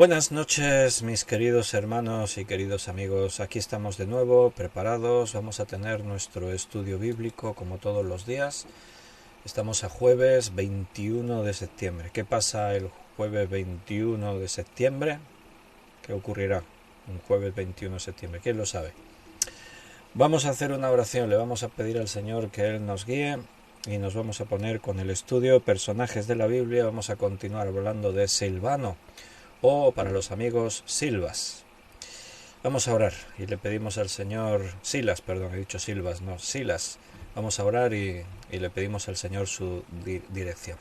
Buenas noches, mis queridos hermanos y queridos amigos. Aquí estamos de nuevo, preparados. Vamos a tener nuestro estudio bíblico como todos los días. Estamos a jueves 21 de septiembre. ¿Qué pasa el jueves 21 de septiembre? ¿Qué ocurrirá un jueves 21 de septiembre? ¿Quién lo sabe? Vamos a hacer una oración. Le vamos a pedir al Señor que Él nos guíe y nos vamos a poner con el estudio personajes de la Biblia. Vamos a continuar hablando de Silvano, o para los amigos, Silvas. Vamos a orar y le pedimos al Señor, Silas, perdón, he dicho Silvas, no, Silas. Vamos a orar y le pedimos al Señor su dirección.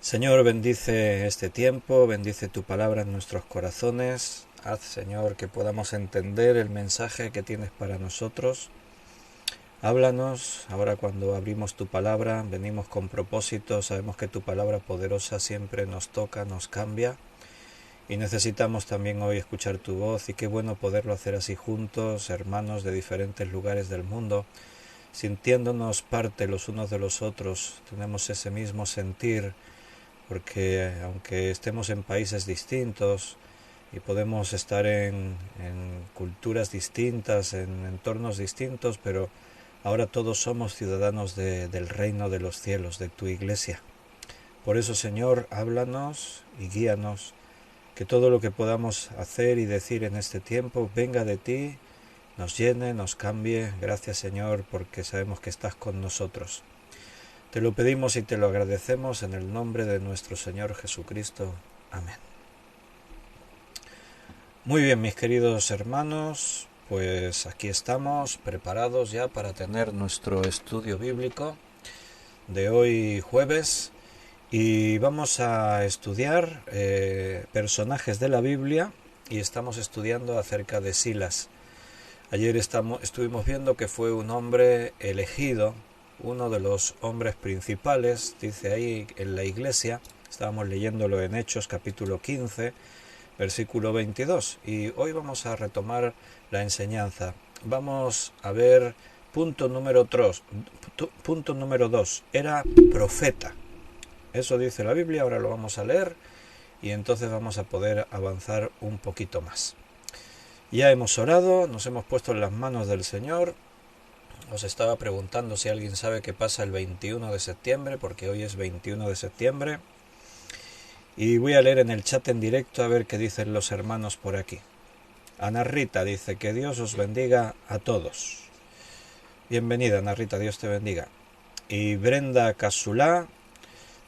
Señor, bendice este tiempo, bendice tu palabra en nuestros corazones. Haz, Señor, que podamos entender el mensaje que tienes para nosotros. Háblanos, ahora cuando abrimos tu palabra, venimos con propósito, sabemos que tu palabra poderosa siempre nos toca, nos cambia y necesitamos también hoy escuchar tu voz y qué bueno poderlo hacer así juntos, hermanos de diferentes lugares del mundo, sintiéndonos parte los unos de los otros, tenemos ese mismo sentir porque aunque estemos en países distintos y podemos estar en culturas distintas, en entornos distintos, pero ahora todos somos ciudadanos del reino de los cielos, de tu iglesia. Por eso, Señor, háblanos y guíanos, que todo lo que podamos hacer y decir en este tiempo venga de ti, nos llene, nos cambie. Gracias, Señor, porque sabemos que estás con nosotros. Te lo pedimos y te lo agradecemos en el nombre de nuestro Señor Jesucristo. Amén. Muy bien, mis queridos hermanos, pues aquí estamos preparados ya para tener nuestro estudio bíblico de hoy jueves y vamos a estudiar personajes de la Biblia y estamos estudiando acerca de Silas. Ayer estuvimos viendo que fue un hombre elegido, uno de los hombres principales, dice ahí en la iglesia. Estábamos leyéndolo en Hechos capítulo 15, versículo 22, y hoy vamos a retomar la enseñanza. Vamos a ver punto número 2, era profeta. Eso dice la Biblia, ahora lo vamos a leer y entonces vamos a poder avanzar un poquito más. Ya hemos orado, nos hemos puesto en las manos del Señor. Os estaba preguntando si alguien sabe qué pasa el 21 de septiembre, porque hoy es 21 de septiembre. Y voy a leer en el chat en directo a ver qué dicen los hermanos por aquí. Ana Rita dice que Dios os bendiga a todos. Bienvenida, Ana Rita, Dios te bendiga. Y Brenda Casulá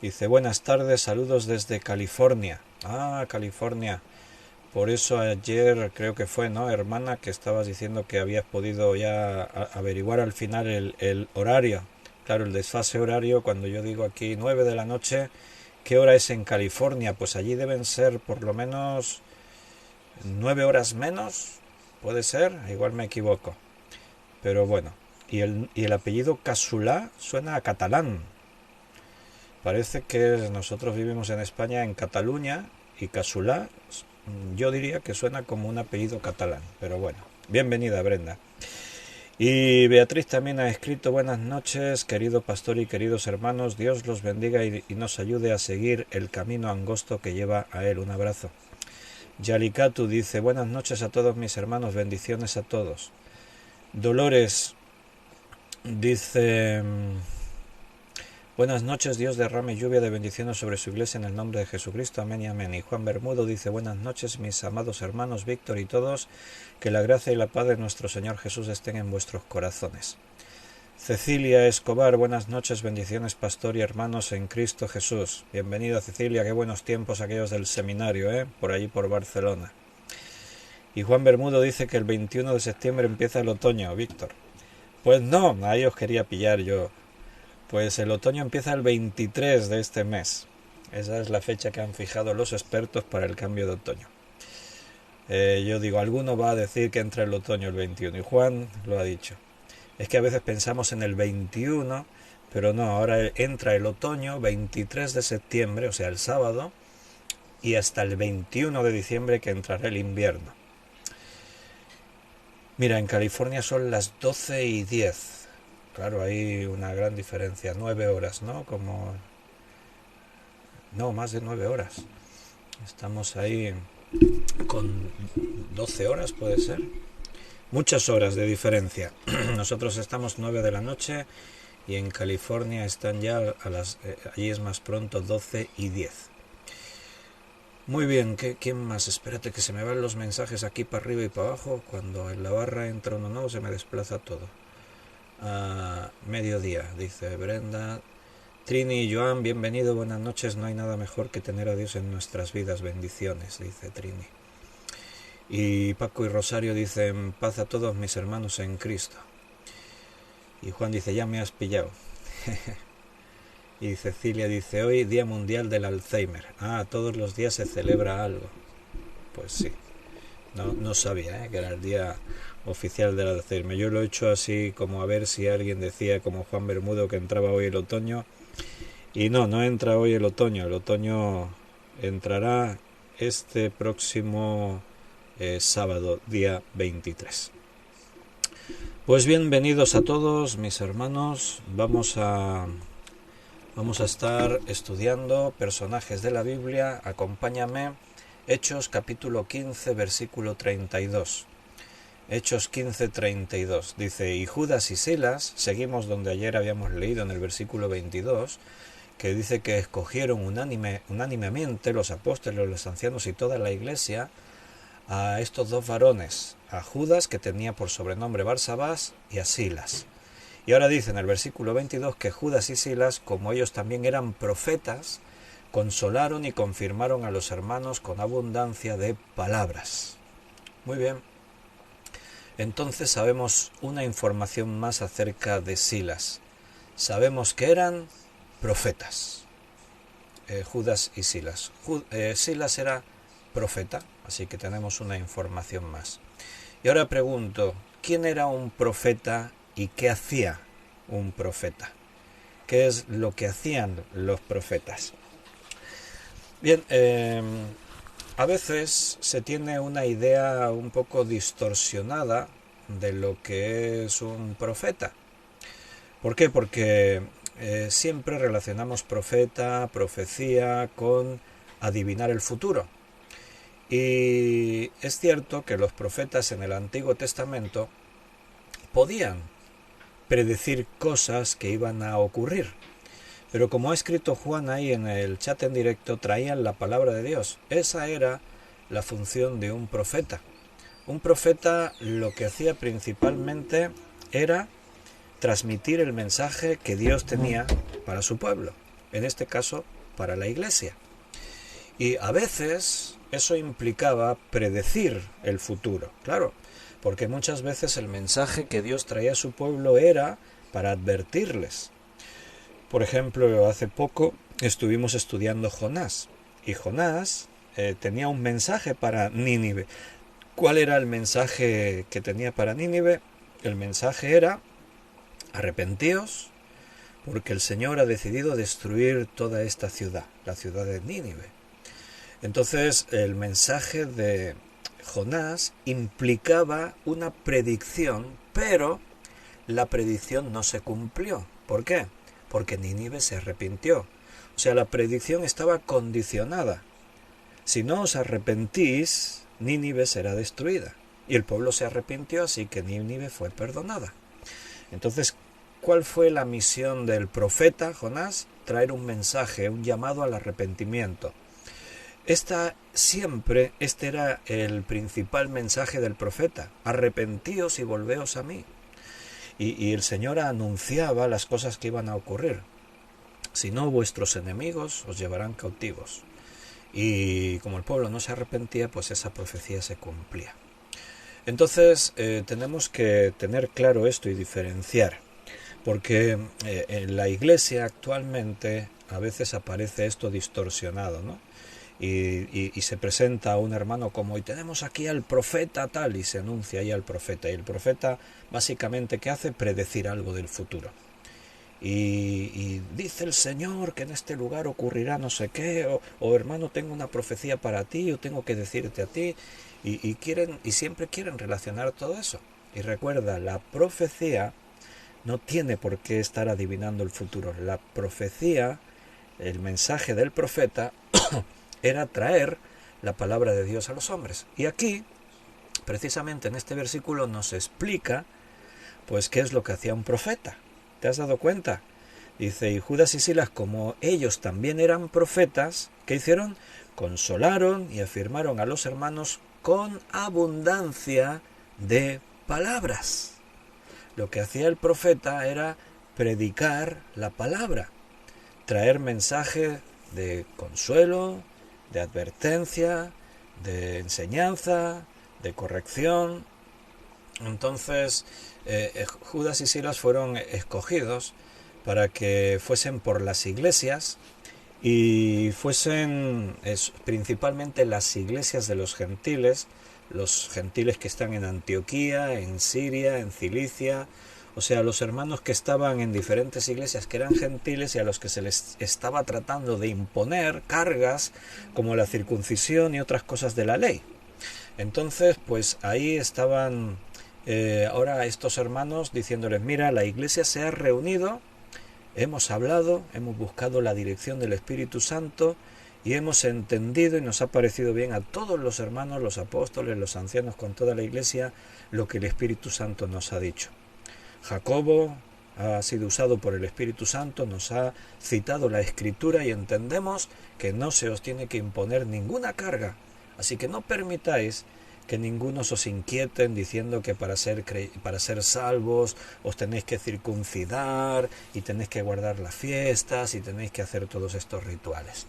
dice buenas tardes, saludos desde California. Ah, California. Por eso ayer creo que fue, ¿no, hermana? Que estabas diciendo que habías podido ya averiguar al final el horario. Claro, el desfase horario, cuando yo digo aquí 9 de la noche... ¿Qué hora es en California? Pues allí deben ser por lo menos 9 horas menos, puede ser, igual me equivoco. Pero bueno, y el apellido Casulá suena a catalán. Parece que nosotros vivimos en España, en Cataluña, y Casulá yo diría que suena como un apellido catalán. Pero bueno, bienvenida, Brenda. Y Beatriz también ha escrito buenas noches, querido pastor y queridos hermanos, Dios los bendiga y nos ayude a seguir el camino angosto que lleva a él. Un abrazo. Yalikatu dice buenas noches a todos mis hermanos, bendiciones a todos. Dolores dice buenas noches, Dios derrame lluvia de bendiciones sobre su iglesia en el nombre de Jesucristo, amén y amén. Y Juan Bermudo dice buenas noches mis amados hermanos, Víctor y todos, que la gracia y la paz de nuestro Señor Jesús estén en vuestros corazones. Cecilia Escobar, buenas noches, bendiciones pastor y hermanos en Cristo Jesús. Bienvenida Cecilia, qué buenos tiempos aquellos del seminario, por allí por Barcelona. Y Juan Bermudo dice que el 21 de septiembre empieza el otoño, Víctor. Pues no, ahí os quería pillar yo. Pues el otoño empieza el 23 de este mes. Esa es la fecha que han fijado los expertos para el cambio de otoño. Yo digo, alguno va a decir que entra el otoño el 21 y Juan lo ha dicho. Es que a veces pensamos en el 21, pero no, ahora entra el otoño 23 de septiembre, o sea el sábado, y hasta el 21 de diciembre que entrará el invierno. Mira, en California son las 12:10. Claro, hay una gran diferencia, 9 horas, ¿no? No, más de 9 horas. Estamos ahí con 12 horas, puede ser. Muchas horas de diferencia. Nosotros estamos 9 de la noche y en California están ya allí es más pronto 12:10. Muy bien, ¿quién más? Espérate que se me van los mensajes aquí para arriba y para abajo. Cuando en la barra entra uno nuevo se me desplaza todo. Mediodía, dice Brenda. Trini y Joan, bienvenido, buenas noches. No hay nada mejor que tener a Dios en nuestras vidas. Bendiciones, dice Trini. Y Paco y Rosario dicen, paz a todos mis hermanos en Cristo. Y Juan dice, ya me has pillado. Y Cecilia dice, hoy Día Mundial del Alzheimer. Todos los días se celebra algo. Pues sí, no sabía que era el Día Oficial del Alzheimer. Yo lo he hecho así como a ver si alguien decía, como Juan Bermudo, que entraba hoy el otoño. Y no entra hoy el otoño entrará este próximo sábado, día 23. Pues bienvenidos a todos mis hermanos. Vamos a estar estudiando personajes de la Biblia. Acompáñame. Hechos capítulo 15 versículo 32. Hechos 15:32 dice, y Judas y Silas, seguimos donde ayer habíamos leído en el versículo 22, que dice que escogieron unánimemente los apóstoles, los ancianos y toda la iglesia a estos dos varones, a Judas, que tenía por sobrenombre Barsabás, y a Silas. Y ahora dice en el versículo 22 que Judas y Silas, como ellos también eran profetas, consolaron y confirmaron a los hermanos con abundancia de palabras. Muy bien. Entonces sabemos una información más acerca de Silas. Sabemos que eran profetas, Judas y Silas. Silas era profeta, así que tenemos una información más. Y ahora pregunto, ¿quién era un profeta y qué hacía un profeta? ¿Qué es lo que hacían los profetas? Bien, a veces se tiene una idea un poco distorsionada de lo que es un profeta. ¿Por qué? Porque siempre relacionamos profeta, profecía con adivinar el futuro. Y es cierto que los profetas en el Antiguo Testamento podían predecir cosas que iban a ocurrir. Pero como ha escrito Juan ahí en el chat en directo, traían la palabra de Dios. Esa era la función de un profeta. Un profeta lo que hacía principalmente era transmitir el mensaje que Dios tenía para su pueblo, en este caso para la iglesia. Y a veces eso implicaba predecir el futuro, claro, porque muchas veces el mensaje que Dios traía a su pueblo era para advertirles. Por ejemplo, hace poco estuvimos estudiando Jonás, y Jonás tenía un mensaje para Nínive. ¿Cuál era el mensaje que tenía para Nínive? El mensaje era, arrepentíos, porque el Señor ha decidido destruir toda esta ciudad, la ciudad de Nínive. Entonces, el mensaje de Jonás implicaba una predicción, pero la predicción no se cumplió. ¿Por qué? Porque Nínive se arrepintió. O sea, la predicción estaba condicionada. Si no os arrepentís, Nínive será destruida. Y el pueblo se arrepintió, así que Nínive fue perdonada. Entonces, ¿cuál fue la misión del profeta Jonás? Traer un mensaje, un llamado al arrepentimiento. Este era el principal mensaje del profeta. Arrepentíos y volveos a mí. Y el Señor anunciaba las cosas que iban a ocurrir. Si no, vuestros enemigos os llevarán cautivos. Y como el pueblo no se arrepentía, pues esa profecía se cumplía. Entonces tenemos que tener claro esto y diferenciar, porque en la iglesia actualmente a veces aparece esto distorsionado, ¿no? Y se presenta a un hermano como, y tenemos aquí al profeta tal, y se anuncia ahí al profeta, y el profeta básicamente ¿qué hace? Predecir algo del futuro. Y dice el Señor que en este lugar ocurrirá no sé qué, o hermano, tengo una profecía para ti, o tengo que decirte a ti, y siempre quieren relacionar todo eso. Y recuerda, la profecía no tiene por qué estar adivinando el futuro. La profecía, el mensaje del profeta, era traer la palabra de Dios a los hombres. Y aquí, precisamente en este versículo, nos explica pues qué es lo que hacía un profeta. ¿Te has dado cuenta? Dice, y Judas y Silas, como ellos también eran profetas, ¿qué hicieron? Consolaron y afirmaron a los hermanos con abundancia de palabras. Lo que hacía el profeta era predicar la palabra, traer mensaje de consuelo, de advertencia, de enseñanza, de corrección. Entonces, Judas y Silas fueron escogidos para que fuesen por las iglesias y fuesen principalmente las iglesias de los gentiles que están en Antioquía, en Siria, en Cilicia, o sea, los hermanos que estaban en diferentes iglesias que eran gentiles y a los que se les estaba tratando de imponer cargas como la circuncisión y otras cosas de la ley. Entonces, pues ahí estaban ahora estos hermanos diciéndoles, mira, la iglesia se ha reunido, hemos hablado, hemos buscado la dirección del Espíritu Santo y hemos entendido y nos ha parecido bien a todos los hermanos, los apóstoles, los ancianos, con toda la iglesia, lo que el Espíritu Santo nos ha dicho. Jacobo ha sido usado por el Espíritu Santo, nos ha citado la Escritura y entendemos que no se os tiene que imponer ninguna carga. Así que no permitáis que ninguno os inquieten diciendo que para ser salvos os tenéis que circuncidar y tenéis que guardar las fiestas y tenéis que hacer todos estos rituales.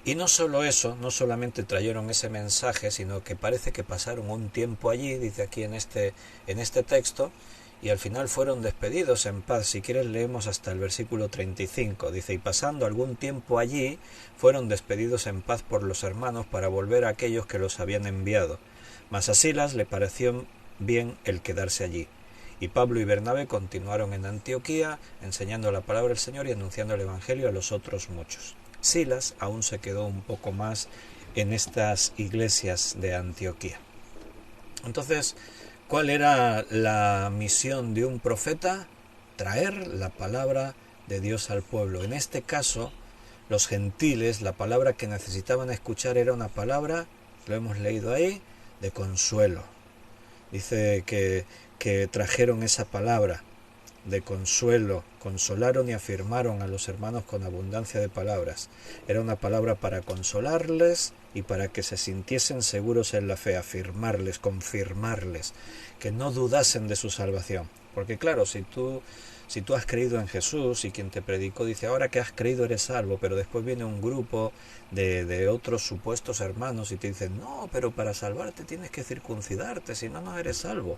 Y no solo eso, no solamente trajeron ese mensaje, sino que parece que pasaron un tiempo allí, dice aquí en este texto, y al final fueron despedidos en paz. Si quieres leemos hasta el versículo 35, dice, y pasando algún tiempo allí, fueron despedidos en paz por los hermanos para volver a aquellos que los habían enviado. Mas a Silas le pareció bien el quedarse allí. Y Pablo y Bernabé continuaron en Antioquía, enseñando la palabra del Señor y anunciando el Evangelio a los otros muchos. Silas aún se quedó un poco más en estas iglesias de Antioquía. Entonces, ¿cuál era la misión de un profeta? Traer la palabra de Dios al pueblo. En este caso, los gentiles, la palabra que necesitaban escuchar era una palabra, lo hemos leído ahí, de consuelo. Dice que trajeron esa palabra de consuelo, consolaron y afirmaron a los hermanos con abundancia de palabras. Era una palabra para consolarles y para que se sintiesen seguros en la fe, afirmarles, confirmarles, que no dudasen de su salvación. Porque claro, si tú has creído en Jesús y quien te predicó dice, ahora que has creído eres salvo, pero después viene un grupo de otros supuestos hermanos y te dicen, no, pero para salvarte tienes que circuncidarte, si no, no eres salvo.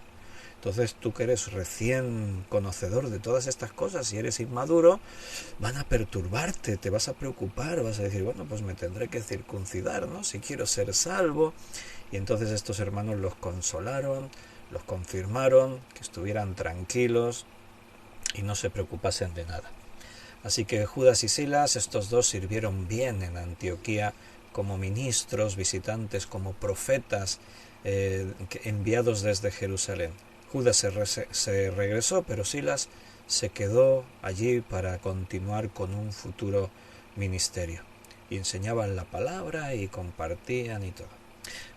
Entonces tú que eres recién conocedor de todas estas cosas y eres inmaduro, van a perturbarte, te vas a preocupar, vas a decir, bueno, pues me tendré que circuncidar, ¿no? Si quiero ser salvo. Y entonces estos hermanos los consolaron, los confirmaron, que estuvieran tranquilos y no se preocupasen de nada. Así que Judas y Silas, estos dos sirvieron bien en Antioquía como ministros, visitantes, como profetas enviados desde Jerusalén. Judas se regresó, pero Silas se quedó allí para continuar con un futuro ministerio. Y enseñaban la palabra y compartían y todo.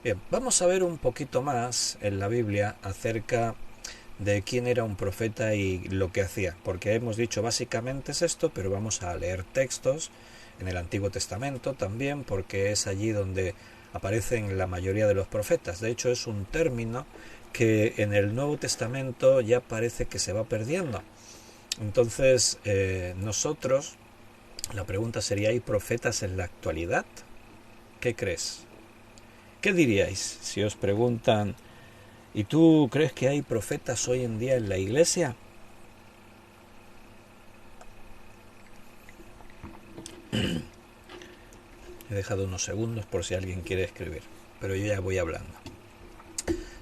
Bien, vamos a ver un poquito más en la Biblia acerca de quién era un profeta y lo que hacía. Porque hemos dicho básicamente es esto, pero vamos a leer textos en el Antiguo Testamento también, porque es allí donde aparecen la mayoría de los profetas. De hecho, es un término que en el Nuevo Testamento ya parece que se va perdiendo. Entonces, nosotros, la pregunta sería, ¿hay profetas en la actualidad? ¿Qué crees? ¿Qué diríais si os preguntan, ¿y tú crees que hay profetas hoy en día en la iglesia? He dejado unos segundos por si alguien quiere escribir, pero yo ya voy hablando.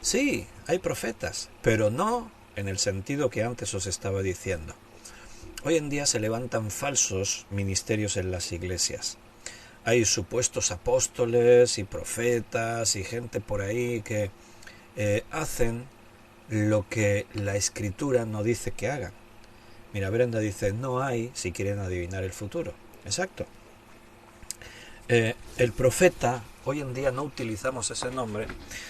Sí, hay profetas, pero no en el sentido que antes os estaba diciendo. Hoy en día se levantan falsos ministerios en las iglesias. Hay supuestos apóstoles y profetas y gente por ahí que hacen lo que la Escritura no dice que hagan. Mira, Brenda dice, no hay si quieren adivinar el futuro. Exacto. el profeta, hoy en día no utilizamos ese nombre,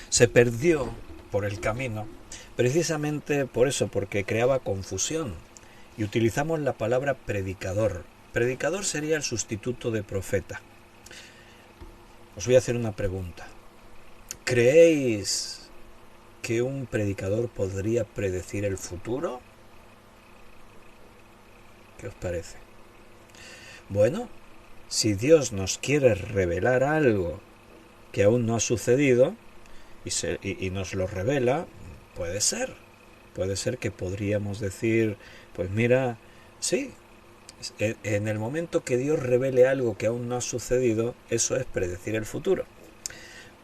se perdió por el camino, precisamente por eso, porque creaba confusión. Y utilizamos la palabra predicador. Predicador sería el sustituto de profeta. Os voy a hacer una pregunta. ¿Creéis que un predicador podría predecir el futuro? ¿Qué os parece? Bueno, si Dios nos quiere revelar algo que aún no ha sucedido y nos lo revela, puede ser. Puede ser que podríamos decir, pues mira, sí, en el momento que Dios revele algo que aún no ha sucedido, eso es predecir el futuro.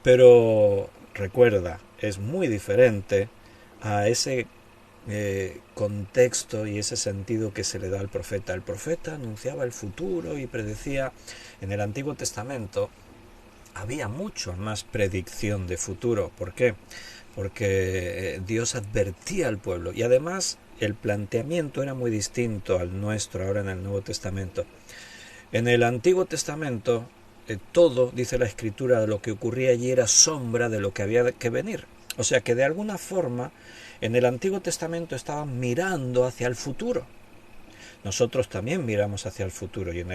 Pero recuerda, es muy diferente a ese contexto y ese sentido que se le da al profeta. El profeta anunciaba el futuro y predecía. En el Antiguo Testamento había mucho más predicción de futuro. ¿Por qué? Porque Dios advertía al pueblo y además el planteamiento era muy distinto al nuestro ahora en el Nuevo Testamento. En el Antiguo Testamento todo, dice la Escritura, de lo que ocurría allí era sombra de lo que había que venir. O sea que de alguna forma en el Antiguo Testamento estaban mirando hacia el futuro. Nosotros también miramos hacia el futuro y en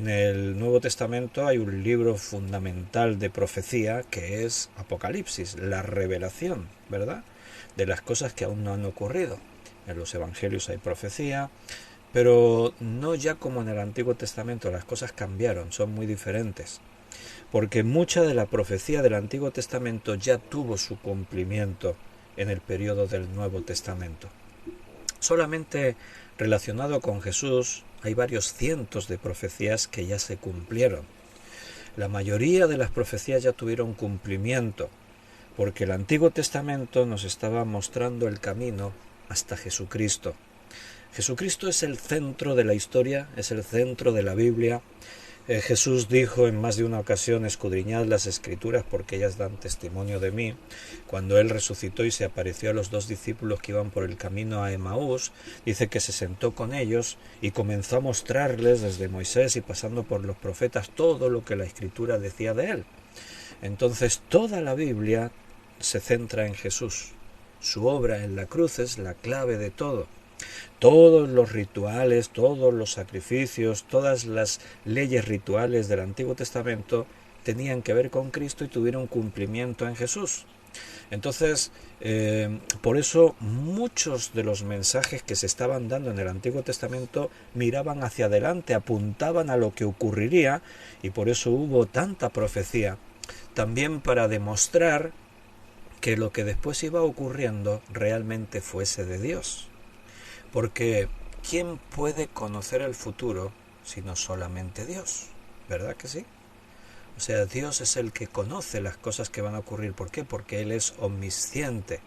el Nuevo Testamento hay un libro fundamental de profecía que es Apocalipsis, la revelación, ¿verdad?, de las cosas que aún no han ocurrido. En los Evangelios hay profecía, pero no ya como en el Antiguo Testamento. Las cosas cambiaron, son muy diferentes, porque mucha de la profecía del Antiguo Testamento ya tuvo su cumplimiento en el periodo del Nuevo Testamento. Solamente relacionado con Jesús hay varios cientos de profecías que ya se cumplieron. La mayoría de las profecías ya tuvieron cumplimiento, porque el Antiguo Testamento nos estaba mostrando el camino hasta Jesucristo. Jesucristo es el centro de la historia, es el centro de la Biblia. Jesús dijo en más de una ocasión: escudriñad las Escrituras porque ellas dan testimonio de mí. Cuando Él resucitó y se apareció a los 2 discípulos que iban por el camino a Emaús, dice que se sentó con ellos y comenzó a mostrarles desde Moisés y pasando por los profetas todo lo que la Escritura decía de Él. Entonces toda la Biblia se centra en Jesús. Su obra en la cruz es la clave de todo. Todos los rituales, todos los sacrificios, todas las leyes rituales del Antiguo Testamento tenían que ver con Cristo y tuvieron cumplimiento en Jesús. Entonces, por eso muchos de los mensajes que se estaban dando en el Antiguo Testamento miraban hacia adelante, apuntaban a lo que ocurriría, y por eso hubo tanta profecía. También para demostrar que lo que después iba ocurriendo realmente fuese de Dios. Porque ¿quién puede conocer el futuro sino solamente Dios? ¿Verdad que sí? O sea, Dios es el que conoce las cosas que van a ocurrir. ¿Por qué? Porque Él es omnisciente.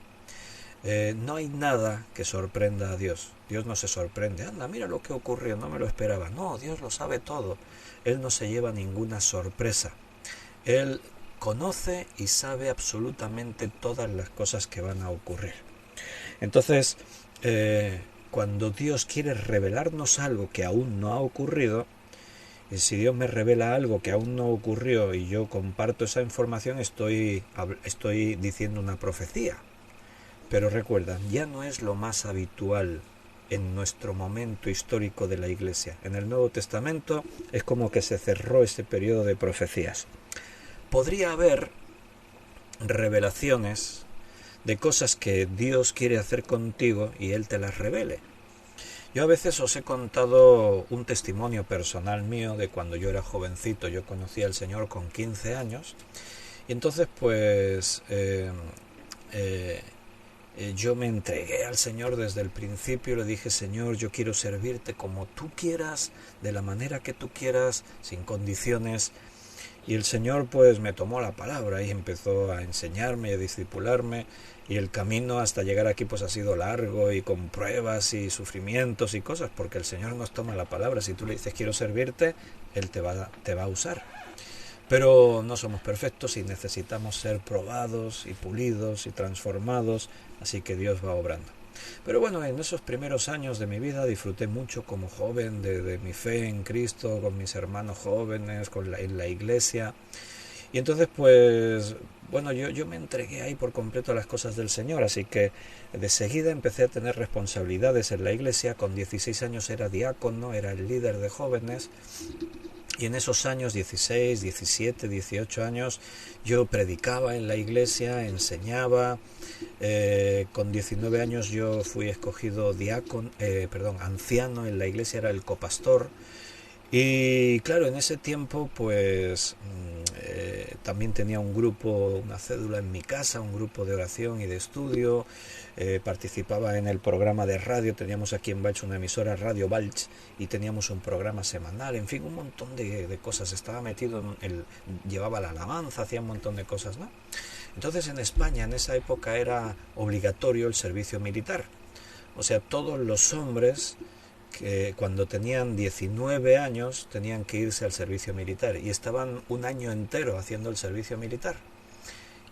No hay nada que sorprenda a Dios. Dios no se sorprende. Anda, mira lo que ocurrió, no me lo esperaba. No, Dios lo sabe todo. Él no se lleva ninguna sorpresa. Él conoce y sabe absolutamente todas las cosas que van a ocurrir. Entonces, cuando Dios quiere revelarnos algo que aún no ha ocurrido, y si Dios me revela algo que aún no ocurrió y yo comparto esa información, estoy diciendo una profecía. Pero recuerda, ya no es lo más habitual en nuestro momento histórico de la Iglesia. En el Nuevo Testamento es como que se cerró ese periodo de profecías. Podría haber revelaciones de cosas que Dios quiere hacer contigo y Él te las revele. Yo a veces os he contado un testimonio personal mío de cuando yo era jovencito. Yo conocí al Señor con 15 años y entonces pues yo me entregué al Señor desde el principio. Le dije: Señor, yo quiero servirte como tú quieras, de la manera que tú quieras, sin condiciones. Y el Señor pues me tomó la palabra y empezó a enseñarme y a discipularme, y el camino hasta llegar aquí pues ha sido largo y con pruebas y sufrimientos y cosas, porque el Señor nos toma la palabra. Si tú le dices quiero servirte, Él te va a usar. Pero no somos perfectos y necesitamos ser probados y pulidos y transformados, así que Dios va obrando. Pero bueno, en esos primeros años de mi vida disfruté mucho como joven de mi fe en Cristo, con mis hermanos jóvenes, en la iglesia. Y entonces pues, bueno, yo me entregué ahí por completo a las cosas del Señor, así que de seguida empecé a tener responsabilidades en la iglesia. Con 16 años era diácono, era el líder de jóvenes. Y en esos años, 16, 17, 18 años, yo predicaba en la iglesia, enseñaba. Con 19 años yo fui escogido anciano en la iglesia, era el copastor. Y claro, en ese tiempo pues también tenía un grupo, una cédula en mi casa, un grupo de oración y de estudio. Participaba en el programa de radio, teníamos aquí en Valls una emisora, Radio Valls, y teníamos un programa semanal, en fin, un montón de cosas. Estaba metido llevaba la alabanza, hacía un montón de cosas, ¿no? Entonces en España en esa época era obligatorio el servicio militar. O sea, todos los hombres que cuando tenían 19 años tenían que irse al servicio militar y estaban un año entero haciendo el servicio militar.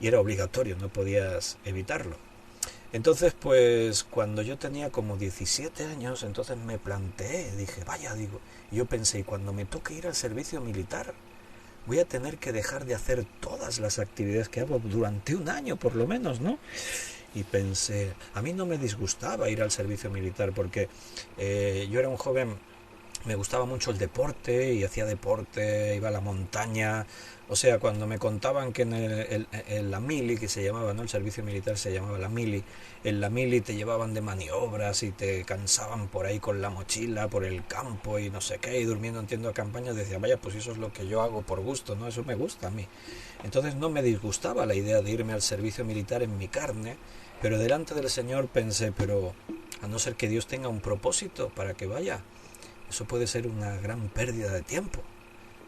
Y era obligatorio, no podías evitarlo. Entonces, pues cuando yo tenía como 17 años, entonces me planteé, dije, vaya, digo, y yo pensé, y cuando me toque ir al servicio militar, voy a tener que dejar de hacer todas las actividades que hago durante un año por lo menos, ¿no? Y pensé, a mí no me disgustaba ir al servicio militar porque yo era un joven, me gustaba mucho el deporte y hacía deporte, iba a la montaña. O sea, cuando me contaban que en la mili, que se llamaba, ¿no? El servicio militar se llamaba la mili, en la mili te llevaban de maniobras y te cansaban por ahí con la mochila, por el campo y no sé qué, y durmiendo en tienda de campaña, decía, vaya, pues eso es lo que yo hago por gusto, ¿no? Eso me gusta a mí. Entonces no me disgustaba la idea de irme al servicio militar en mi carne, pero delante del Señor pensé, pero a no ser que Dios tenga un propósito para que vaya, eso puede ser una gran pérdida de tiempo,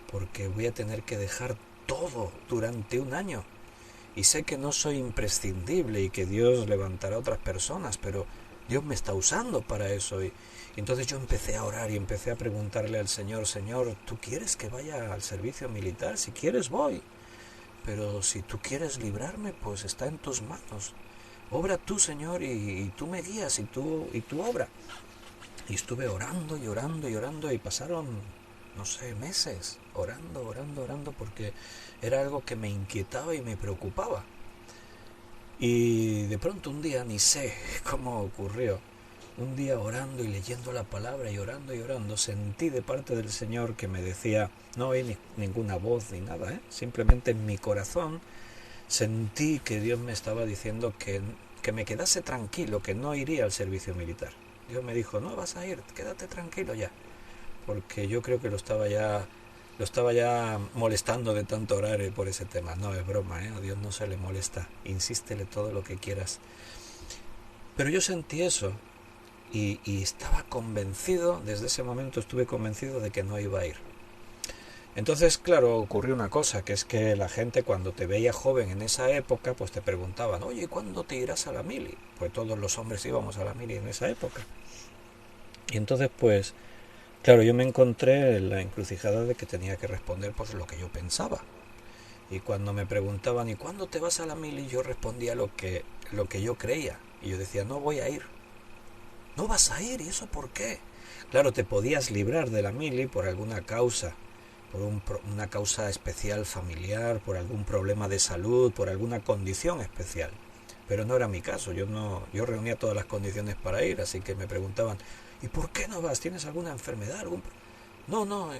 porque voy a tener que dejar todo durante un año. Y sé que no soy imprescindible y que Dios levantará a otras personas, pero Dios me está usando para eso. Y entonces yo empecé a orar y empecé a preguntarle al Señor, Señor, ¿tú quieres que vaya al servicio militar? Si quieres voy, pero si tú quieres librarme, pues está en tus manos. Obra tú, Señor, y tú me guías y tú obra. Y estuve orando y orando y orando y pasaron, no sé, meses orando, orando, orando porque era algo que me inquietaba y me preocupaba. Y de pronto un día, ni sé cómo ocurrió, un día orando y leyendo la palabra y orando, sentí de parte del Señor que me decía, no oí ninguna voz ni nada, simplemente en mi corazón sentí que Dios me estaba diciendo que me quedase tranquilo, que no iría al servicio militar. Dios me dijo, no vas a ir, quédate tranquilo ya, porque yo creo que lo estaba ya molestando de tanto orar por ese tema. No es broma, a Dios no se le molesta, insístele todo lo que quieras. Pero yo sentí eso y estaba convencido, desde ese momento estuve convencido de que no iba a ir. Entonces, claro, ocurrió una cosa, que es que la gente cuando te veía joven en esa época, pues te preguntaban, oye, ¿cuándo te irás a la mili? Pues todos los hombres íbamos a la mili en esa época. Y entonces, pues, claro, yo me encontré en la encrucijada de que tenía que responder pues lo que yo pensaba. Y cuando me preguntaban, ¿y cuándo te vas a la mili? Yo respondía lo que yo creía. Y yo decía, no voy a ir. No vas a ir, ¿y eso por qué? Claro, te podías librar de la mili por alguna causa, por una causa especial familiar, por algún problema de salud, por alguna condición especial. Pero no era mi caso, yo reunía todas las condiciones para ir, así que me preguntaban, ¿y por qué no vas? ¿Tienes alguna enfermedad? No.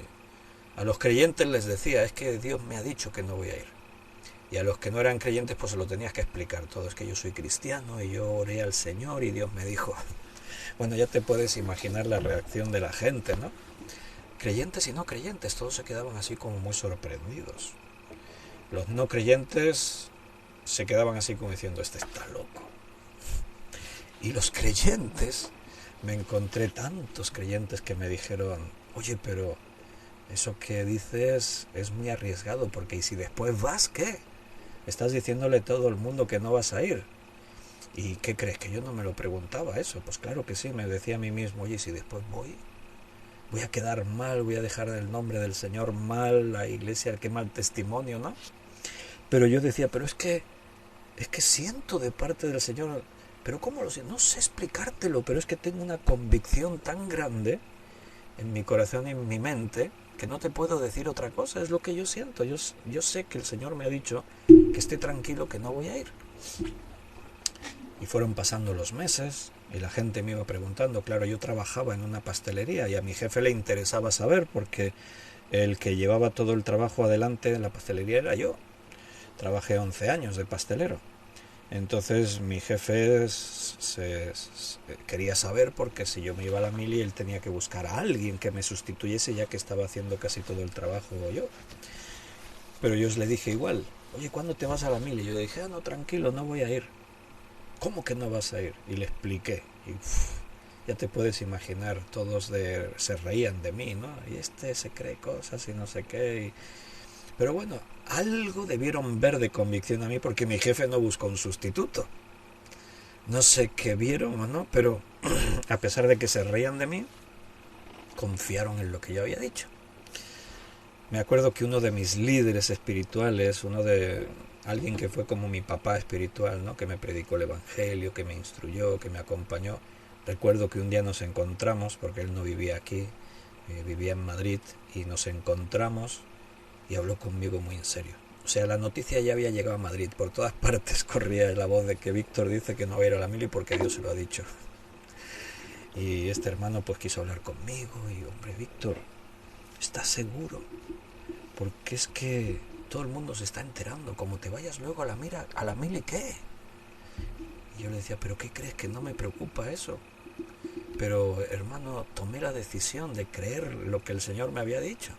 A los creyentes les decía, es que Dios me ha dicho que no voy a ir. Y a los que no eran creyentes pues se lo tenías que explicar todo, es que yo soy cristiano y yo oré al Señor y Dios me dijo. Bueno, ya te puedes imaginar la reacción de la gente, ¿no? Creyentes y no creyentes, todos se quedaban así como muy sorprendidos. Los no creyentes se quedaban así como diciendo, este está loco. Y los creyentes, me encontré tantos creyentes que me dijeron, oye, pero eso que dices es muy arriesgado, porque ¿y si después vas, qué? Estás diciéndole a todo el mundo que no vas a ir. ¿Y qué crees? Que yo no me lo preguntaba eso. Pues claro que sí, me decía a mí mismo, oye, si después voy a quedar mal, voy a dejar el nombre del Señor mal, la iglesia, qué mal testimonio, ¿no? Pero yo decía, pero es que siento de parte del Señor pero ¿cómo lo sé? No sé explicártelo, pero es que tengo una convicción tan grande en mi corazón y en mi mente que no te puedo decir otra cosa, es lo que yo siento. Yo sé que el Señor me ha dicho que esté tranquilo, que no voy a ir. Y fueron pasando los meses y la gente me iba preguntando. Claro, yo trabajaba en una pastelería y a mi jefe le interesaba saber porque el que llevaba todo el trabajo adelante en la pastelería era yo. Trabajé 11 años de pastelero. Entonces mi jefe quería saber porque si yo me iba a la mili él tenía que buscar a alguien que me sustituyese ya que estaba haciendo casi todo el trabajo yo. Pero yo le dije igual, oye, ¿cuándo te vas a la mili? Y yo le dije, no, tranquilo, no voy a ir. ¿Cómo que no vas a ir? Y le expliqué. Y ya te puedes imaginar, todos se reían de mí, ¿no? Y se cree cosas y no sé qué. Pero bueno, algo debieron ver de convicción a mí porque mi jefe no buscó un sustituto. No sé qué vieron o no, pero a pesar de que se reían de mí, confiaron en lo que yo había dicho. Me acuerdo que uno de mis líderes espirituales, alguien que fue como mi papá espiritual, ¿no? Que me predicó el evangelio, que me instruyó, que me acompañó. Recuerdo que un día nos encontramos, porque él no vivía aquí, vivía en Madrid, y nos encontramos y habló conmigo muy en serio. O sea, la noticia ya había llegado a Madrid, por todas partes corría la voz de que Víctor dice que no va a ir a la mili porque Dios se lo ha dicho. Y este hermano pues quiso hablar conmigo y, hombre, Víctor, ¿estás seguro? Porque es que todo el mundo se está enterando, como te vayas luego a la mili, ¿qué? Y yo le decía, ¿pero qué crees? Que no me preocupa eso. Pero, hermano, tomé la decisión de creer lo que el Señor me había dicho.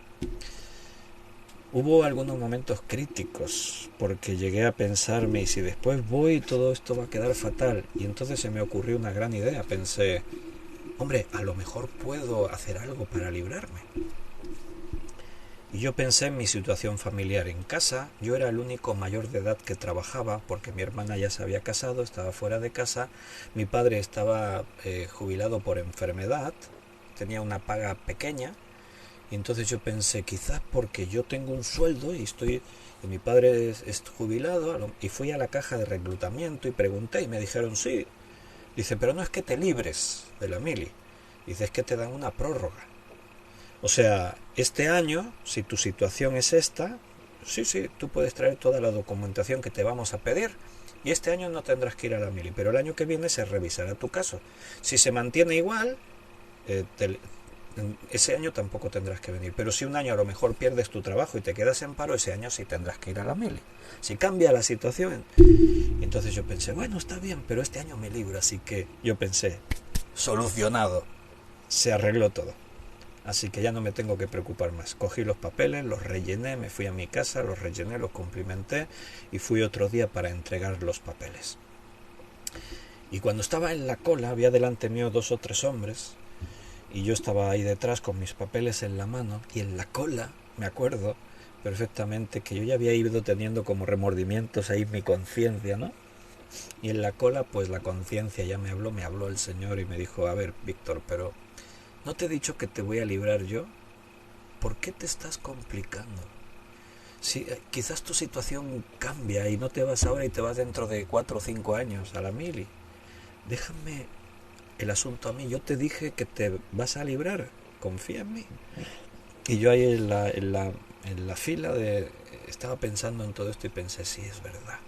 Hubo algunos momentos críticos, porque llegué a pensarme, y si después voy, todo esto va a quedar fatal. Y entonces se me ocurrió una gran idea. Pensé, hombre, a lo mejor puedo hacer algo para librarme. Y yo pensé en mi situación familiar en casa. Yo era el único mayor de edad que trabajaba porque mi hermana ya se había casado, estaba fuera de casa. Mi padre estaba jubilado por enfermedad, tenía una paga pequeña. Y entonces yo pensé, quizás porque yo tengo un sueldo y mi padre es jubilado, y fui a la caja de reclutamiento y pregunté y me dijeron sí. Dice, pero no es que te libres de la mili, dice, es que te dan una prórroga. O sea, este año, si tu situación es esta, sí, tú puedes traer toda la documentación que te vamos a pedir y este año no tendrás que ir a la mili, pero el año que viene se revisará tu caso. Si se mantiene igual, ese año tampoco tendrás que venir. Pero si un año a lo mejor pierdes tu trabajo y te quedas en paro, ese año sí tendrás que ir a la mili. Si cambia la situación. Entonces yo pensé, bueno, está bien, pero este año me libro. Así que yo pensé, solucionado. Se arregló todo. Así que ya no me tengo que preocupar más. Cogí los papeles, los rellené, me fui a mi casa, los rellené, los cumplimenté y fui otro día para entregar los papeles. Y cuando estaba en la cola, había delante mío 2 o 3 hombres y yo estaba ahí detrás con mis papeles en la mano y en la cola, me acuerdo perfectamente que yo ya había ido teniendo como remordimientos ahí en mi conciencia, ¿no? Y en la cola, pues la conciencia ya me habló el Señor y me dijo, a ver, Víctor, pero ¿no te he dicho que te voy a librar yo? ¿Por qué te estás complicando? Si quizás tu situación cambia y no te vas ahora y te vas dentro de 4 o 5 años a la mili. Déjame el asunto a mí. Yo te dije que te vas a librar. Confía en mí. Y yo ahí en la fila estaba pensando en todo esto y pensé, sí, es verdad.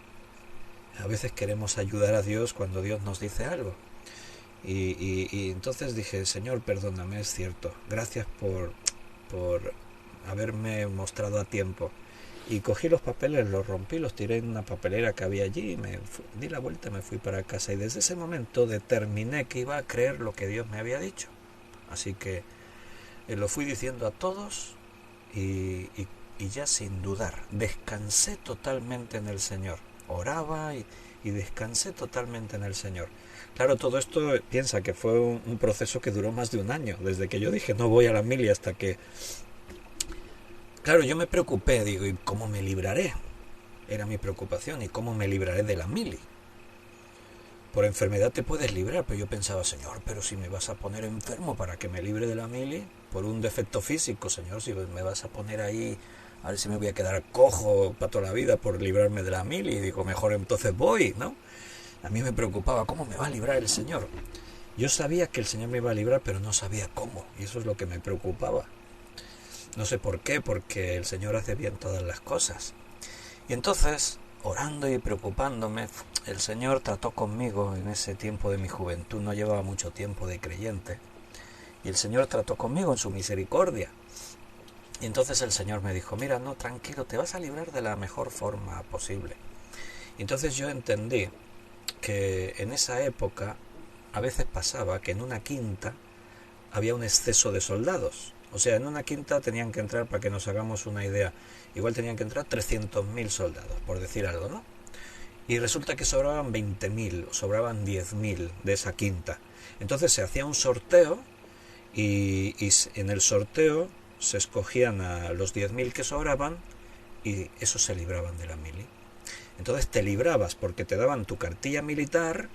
A veces queremos ayudar a Dios cuando Dios nos dice algo. Y entonces dije, Señor, perdóname, es cierto. Gracias por haberme mostrado a tiempo. Y cogí los papeles, los rompí, los tiré en una papelera que había allí, di la vuelta y me fui para casa. Y desde ese momento determiné que iba a creer lo que Dios me había dicho. Así que lo fui diciendo a todos y ya sin dudar, descansé totalmente en el Señor. Oraba y descansé totalmente en el Señor. Claro, todo esto piensa que fue un proceso que duró más de un año, desde que yo dije no voy a la mili hasta que... Claro, yo me preocupé, digo, ¿y cómo me libraré? Era mi preocupación, ¿y cómo me libraré de la mili? Por enfermedad te puedes librar, pero yo pensaba, Señor, pero si me vas a poner enfermo para que me libre de la mili, por un defecto físico, Señor, si me vas a poner ahí, a ver si me voy a quedar cojo para toda la vida por librarme de la mili, y digo, mejor entonces voy, ¿no? A mí me preocupaba, ¿cómo me va a librar el Señor? Yo sabía que el Señor me iba a librar, pero no sabía cómo, y eso es lo que me preocupaba. No sé por qué, porque el Señor hace bien todas las cosas. Y entonces, orando y preocupándome, el Señor trató conmigo en ese tiempo de mi juventud, no llevaba mucho tiempo de creyente, y el Señor trató conmigo en su misericordia. Y entonces el Señor me dijo, mira, no, tranquilo, te vas a librar de la mejor forma posible. Y entonces yo entendí que en esa época a veces pasaba que en una quinta había un exceso de soldados. O sea, en una quinta tenían que entrar, para que nos hagamos una idea, igual tenían que entrar 300.000 soldados, por decir algo, ¿no? Y resulta que sobraban 20.000 o sobraban 10.000 de esa quinta. Entonces se hacía un sorteo y en el sorteo se escogían a los 10.000 que sobraban y esos se libraban de la mili. Entonces te librabas porque te daban tu cartilla militar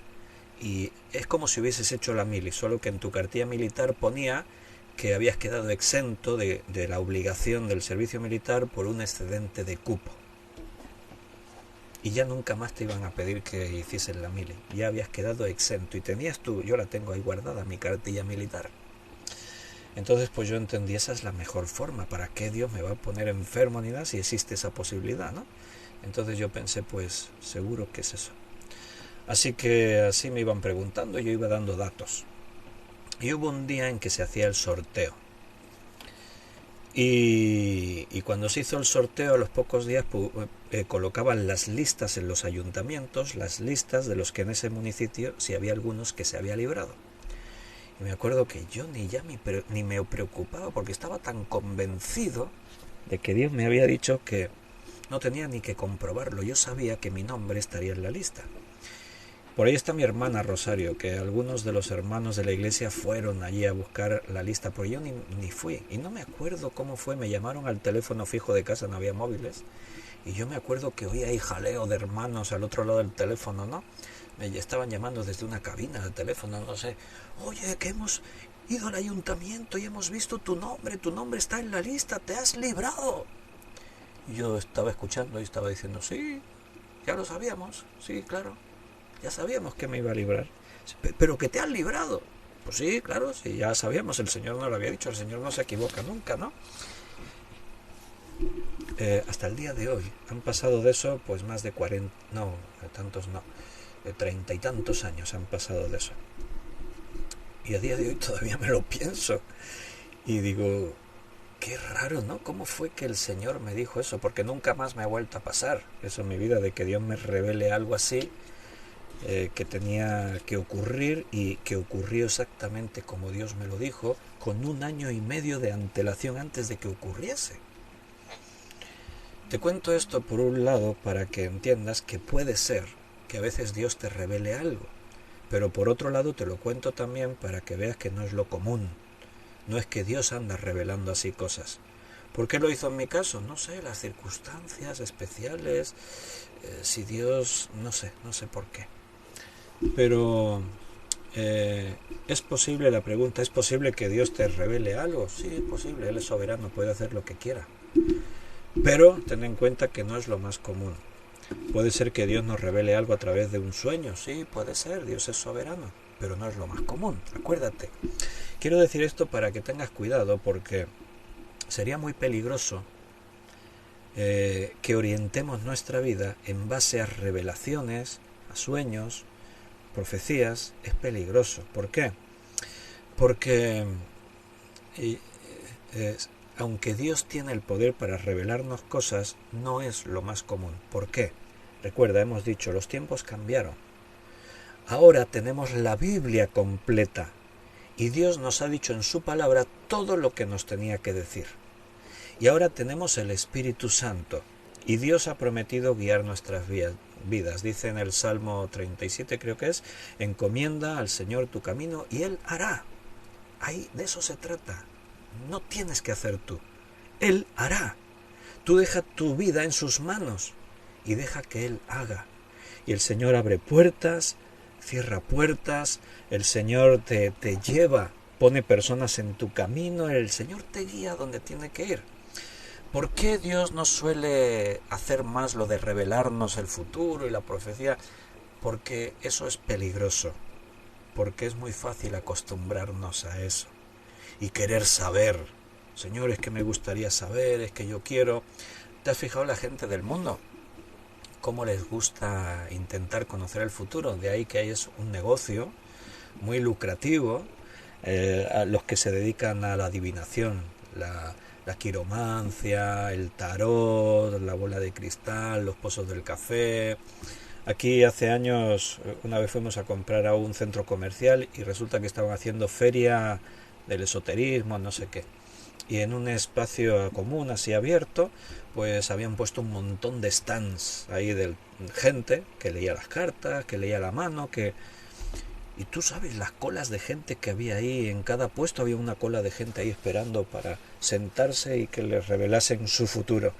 y es como si hubieses hecho la mili, solo que en tu cartilla militar ponía que habías quedado exento de la obligación del servicio militar por un excedente de cupo. Y ya nunca más te iban a pedir que hicieses la mili. Ya habías quedado exento y tenías tú, yo la tengo ahí guardada, mi cartilla militar. Entonces pues yo entendí, esa es la mejor forma. ¿Para qué Dios me va a poner enfermo ni nada si existe esa posibilidad, ¿no? Entonces yo pensé, pues seguro que es eso. Así que así me iban preguntando y yo iba dando datos. Y hubo un día en que se hacía el sorteo. Y cuando se hizo el sorteo, a los pocos días colocaban las listas en los ayuntamientos, las listas de los que en ese municipio, si había algunos que se había librado. Y me acuerdo que yo ni me preocupaba porque estaba tan convencido de que Dios me había dicho que no tenía ni que comprobarlo. Yo sabía que mi nombre estaría en la lista. Por ahí está mi hermana Rosario, que algunos de los hermanos de la iglesia fueron allí a buscar la lista, pero yo ni fui. Y no me acuerdo cómo fue, me llamaron al teléfono fijo de casa, no había móviles. Y yo me acuerdo que oía ahí jaleo de hermanos al otro lado del teléfono, ¿no? Me estaban llamando desde una cabina de teléfono, no sé. Oye, que hemos ido al ayuntamiento y hemos visto tu nombre está en la lista, te has librado. Y yo estaba escuchando y estaba diciendo, sí, ya lo sabíamos, sí, claro. Ya sabíamos que me iba a librar. ¿Pero que te has librado? Pues sí, claro, sí, ya sabíamos, el Señor nos lo había dicho, el Señor no se equivoca nunca, ¿no? Hasta el día de hoy han pasado de eso pues más de 40, no, tantos no, 30 y tantos años han pasado de eso. Y a día de hoy todavía me lo pienso. Y digo, qué raro, ¿no? ¿Cómo fue que el Señor me dijo eso? Porque nunca más me ha vuelto a pasar eso en mi vida, de que Dios me revele algo así. Que tenía que ocurrir y que ocurrió exactamente como Dios me lo dijo, con 1 año y medio de antelación antes de que ocurriese. Te cuento esto por un lado para que entiendas que puede ser que a veces Dios te revele algo, pero por otro lado te lo cuento también para que veas que no es lo común. No es que Dios anda revelando así cosas. ¿Por qué lo hizo en mi caso? No sé, las circunstancias especiales, si Dios, no sé por qué. Pero ¿es posible, la pregunta, ¿es posible que Dios te revele algo? Sí, es posible, Él es soberano, puede hacer lo que quiera. Pero ten en cuenta que no es lo más común. Puede ser que Dios nos revele algo a través de un sueño, sí, puede ser, Dios es soberano, pero no es lo más común, acuérdate. Quiero decir esto para que tengas cuidado, porque sería muy peligroso que orientemos nuestra vida en base a revelaciones, a sueños, profecías. Es peligroso. ¿Por qué? Porque aunque Dios tiene el poder para revelarnos cosas, no es lo más común. ¿Por qué? Recuerda, hemos dicho, los tiempos cambiaron. Ahora tenemos la Biblia completa y Dios nos ha dicho en su palabra todo lo que nos tenía que decir. Y ahora tenemos el Espíritu Santo y Dios ha prometido guiar nuestras vidas. Dice en el Salmo 37, creo que es, encomienda al Señor tu camino y Él hará. Ahí de eso se trata. No tienes que hacer tú. Él hará. Tú deja tu vida en sus manos y deja que Él haga. Y el Señor abre puertas, cierra puertas, el Señor te lleva, pone personas en tu camino, el Señor te guía donde tiene que ir. ¿Por qué Dios no suele hacer más lo de revelarnos el futuro y la profecía? porque eso es peligroso, porque es muy fácil acostumbrarnos a eso y querer saber. Señor, es que me gustaría saber, es que yo quiero. ¿Te has fijado la gente del mundo? ¿Cómo les gusta intentar conocer el futuro? De ahí que es un negocio muy lucrativo, a los que se dedican a la adivinación, la quiromancia, el tarot, la bola de cristal, los pozos del café. Aquí hace años, una vez fuimos a comprar a un centro comercial y resulta que estaban haciendo feria del esoterismo, no sé qué. Y en un espacio común así abierto, pues habían puesto un montón de stands ahí de gente que leía las cartas, que leía la mano, que... Y tú sabes las colas de gente que había ahí, en cada puesto había una cola de gente ahí esperando para sentarse y que les revelasen su futuro.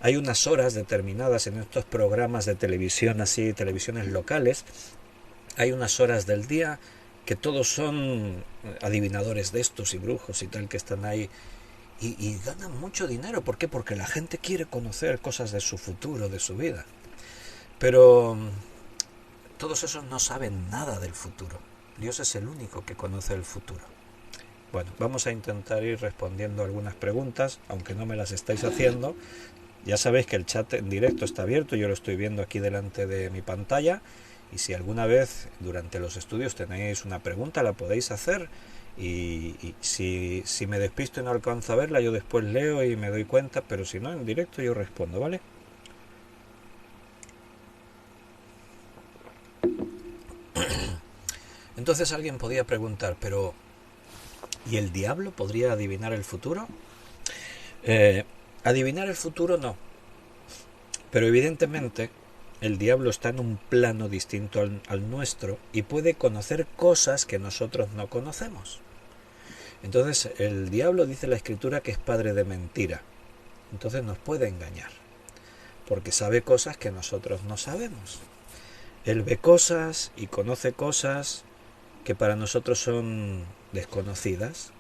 Hay unas horas determinadas en estos programas de televisión, así, televisiones locales, hay unas horas del día que todos son adivinadores de estos y brujos y tal que están ahí y ganan mucho dinero. ¿Por qué? Porque la gente quiere conocer cosas de su futuro, de su vida. Pero todos esos no saben nada del futuro. Dios es el único que conoce el futuro. Bueno, vamos a intentar ir respondiendo algunas preguntas, aunque no me las estáis haciendo. Ya sabéis que el chat en directo está abierto, yo lo estoy viendo aquí delante de mi pantalla, y si alguna vez durante los estudios tenéis una pregunta la podéis hacer, y si me despisto y no alcanzo a verla, yo después leo y me doy cuenta, pero si no, en directo yo respondo, ¿vale? Entonces alguien podía preguntar, pero ¿y el diablo podría adivinar el futuro? Eh, Adivinar el futuro no, pero evidentemente el diablo está en un plano distinto al nuestro y puede conocer cosas que nosotros no conocemos. Entonces el diablo, dice la escritura, que es padre de mentira. Entonces nos puede engañar, porque sabe cosas que nosotros no sabemos. Él ve cosas y conoce cosas que para nosotros son desconocidas.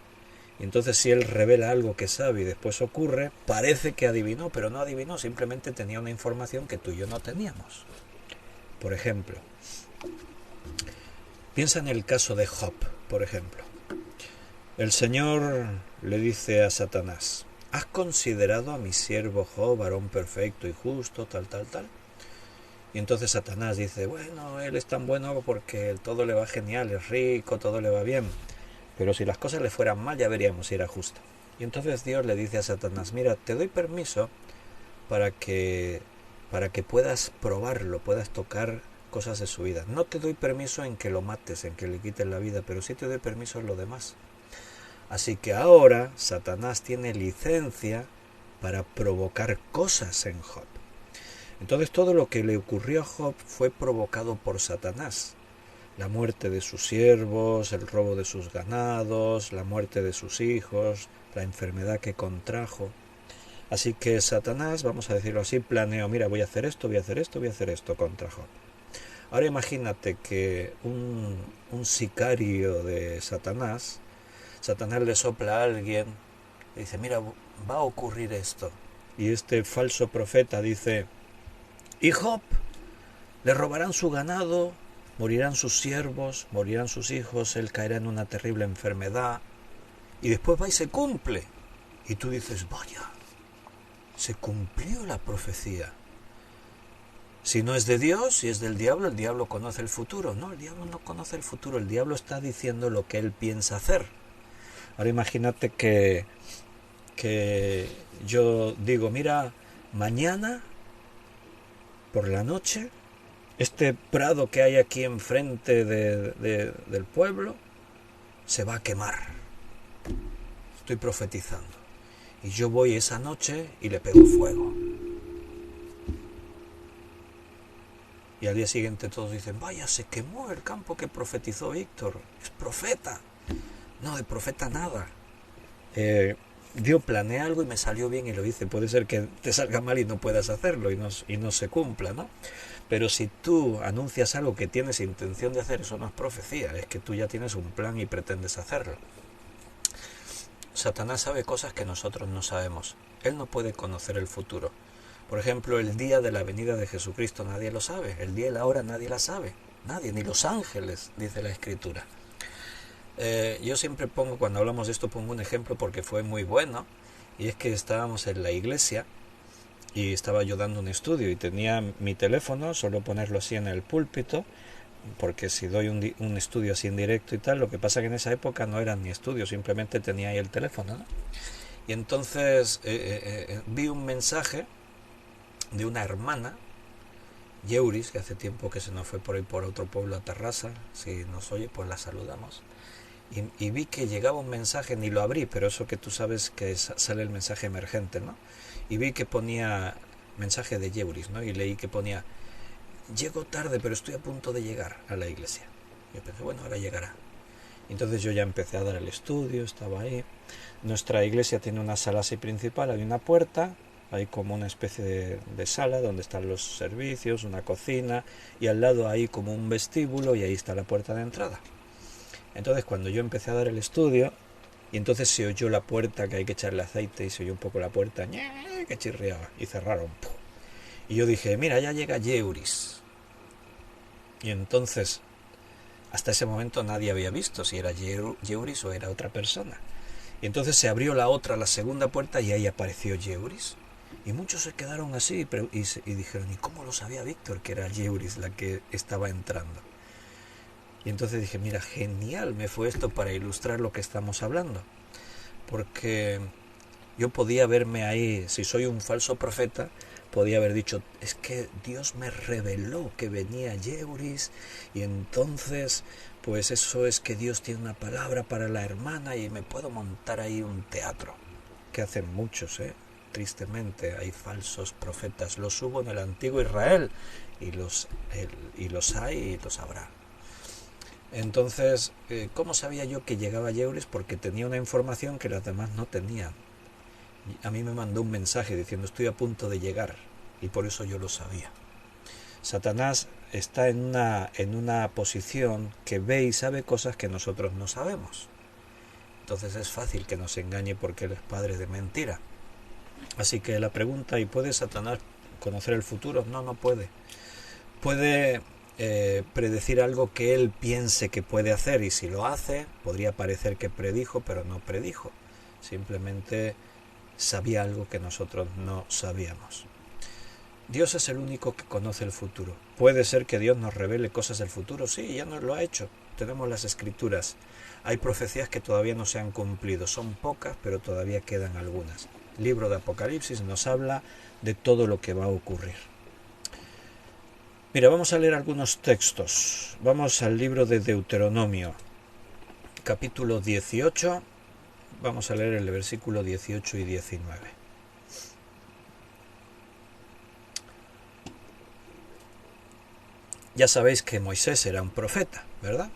Y entonces si él revela algo que sabe y después ocurre, parece que adivinó, pero no adivinó, simplemente tenía una información que tú y yo no teníamos. Por ejemplo, piensa en el caso de Job, por ejemplo. El Señor le dice a Satanás: ¿has considerado a mi siervo Job, varón perfecto y justo, tal, tal, tal? Y entonces Satanás dice: bueno, él es tan bueno porque todo le va genial, es rico, todo le va bien. Pero si las cosas le fueran mal, ya veríamos si era justo. Y entonces Dios le dice a Satanás: mira, te doy permiso para que puedas probarlo, puedas tocar cosas de su vida. No te doy permiso en que lo mates, en que le quites la vida, pero sí te doy permiso en lo demás. Así que ahora Satanás tiene licencia para provocar cosas en Job. Entonces todo lo que le ocurrió a Job fue provocado por Satanás. La muerte de sus siervos, el robo de sus ganados, la muerte de sus hijos, la enfermedad que contrajo. Así que Satanás, vamos a decirlo así, planeó: mira, voy a hacer esto, voy a hacer esto, voy a hacer esto contra Job. Ahora imagínate que un sicario de Satanás le sopla a alguien y dice: mira, va a ocurrir esto. Y este falso profeta dice: y Job, le robarán su ganado, morirán sus siervos, morirán sus hijos, él caerá en una terrible enfermedad. Y después va y se cumple. Y tú dices: vaya, se cumplió la profecía. Si no es de Dios, si es del diablo, el diablo conoce el futuro. No, el diablo no conoce el futuro, el diablo está diciendo lo que él piensa hacer. Ahora imagínate que yo digo: mira, mañana por la noche, este prado que hay aquí enfrente del pueblo se va a quemar. Estoy profetizando. Y yo voy esa noche y le pego fuego. Y al día siguiente todos dicen: vaya, se quemó el campo que profetizó Víctor. Es profeta. No, de profeta nada. Dios planea algo y me salió bien y lo hice. Puede ser que te salga mal y no puedas hacerlo y no se cumpla, ¿no? Pero si tú anuncias algo que tienes intención de hacer, eso no es profecía, es que tú ya tienes un plan y pretendes hacerlo. Satanás sabe cosas que nosotros no sabemos. Él no puede conocer el futuro. Por ejemplo, el día de la venida de Jesucristo nadie lo sabe, el día y la hora nadie la sabe, nadie, ni los ángeles, dice la Escritura. Yo siempre pongo, cuando hablamos de esto, pongo un ejemplo porque fue muy bueno, y es que estábamos en la iglesia y estaba yo dando un estudio y tenía mi teléfono, solo ponerlo así en el púlpito, porque si doy un estudio así en directo y tal, lo que pasa que en esa época no eran ni estudios, simplemente tenía ahí el teléfono, ¿no? Y entonces vi un mensaje de una hermana, Yeuris, que hace tiempo que se nos fue por ahí por otro pueblo a Tarrasa, si nos oye pues la saludamos, y vi que llegaba un mensaje, ni lo abrí, pero eso que tú sabes que sale el mensaje emergente, ¿no? Y vi que ponía mensaje de Yeuris, ¿no? Y leí que ponía: llego tarde, pero estoy a punto de llegar a la iglesia. Y yo pensé, bueno, ahora llegará. Entonces yo ya empecé a dar el estudio, estaba ahí. Nuestra iglesia tiene una sala así principal, hay una puerta, hay como una especie de sala donde están los servicios, una cocina, y al lado hay como un vestíbulo y ahí está la puerta de entrada. Entonces cuando yo empecé a dar el estudio, y entonces se oyó la puerta, que hay que echarle aceite, y se oyó un poco la puerta, que chirriaba, y cerraron. Y yo dije, mira, ya llega Yeuris. Y entonces, hasta ese momento nadie había visto si era Yeuris o era otra persona. Y entonces se abrió la segunda puerta, y ahí apareció Yeuris. Y muchos se quedaron así y dijeron, ¿y cómo lo sabía Víctor que era Yeuris la que estaba entrando? Y entonces dije, mira, genial me fue esto para ilustrar lo que estamos hablando. Porque yo podía verme ahí, si soy un falso profeta, podía haber dicho, es que Dios me reveló que venía Yeuris, y entonces, pues eso es que Dios tiene una palabra para la hermana, y me puedo montar ahí un teatro, que hacen muchos, tristemente, hay falsos profetas, los hubo en el antiguo Israel, y los hay y los habrá. Entonces, ¿cómo sabía yo que llegaba Yeuris? Porque tenía una información que los demás no tenían. A mí me mandó un mensaje diciendo, estoy a punto de llegar, y por eso yo lo sabía. Satanás está en una posición que ve y sabe cosas que nosotros no sabemos. Entonces es fácil que nos engañe porque él es padre de mentira. Así que la pregunta, ¿y puede Satanás conocer el futuro? No, no puede. Puede predecir algo que él piense que puede hacer, y si lo hace, podría parecer que predijo, pero no predijo. Simplemente sabía algo que nosotros no sabíamos. Dios es el único que conoce el futuro. ¿Puede ser que Dios nos revele cosas del futuro? Sí, ya nos lo ha hecho. Tenemos las Escrituras. Hay profecías que todavía no se han cumplido. Son pocas, pero todavía quedan algunas. El libro de Apocalipsis nos habla de todo lo que va a ocurrir. Mira, vamos a leer algunos textos. Vamos al libro de Deuteronomio, capítulo 18. Vamos a leer el versículo 18 y 19. Ya sabéis que Moisés era un profeta, ¿verdad?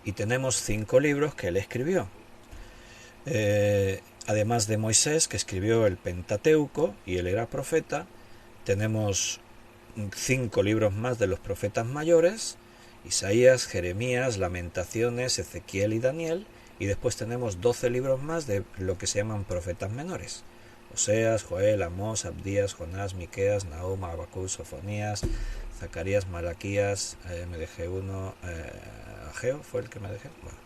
Y tenemos 5 libros que él escribió. Además de Moisés, que escribió el Pentateuco, y él era profeta, tenemos 5 libros más de los profetas mayores: Isaías, Jeremías, Lamentaciones, Ezequiel y Daniel. Y después tenemos 12 libros más de lo que se llaman profetas menores: Oseas, Joel, Amós, Abdías, Jonás, Miqueas, Nahum, Habacuc, Sofonías, Zacarías, Malaquías, me dejé uno, Ageo fue el que me dejé. Bueno.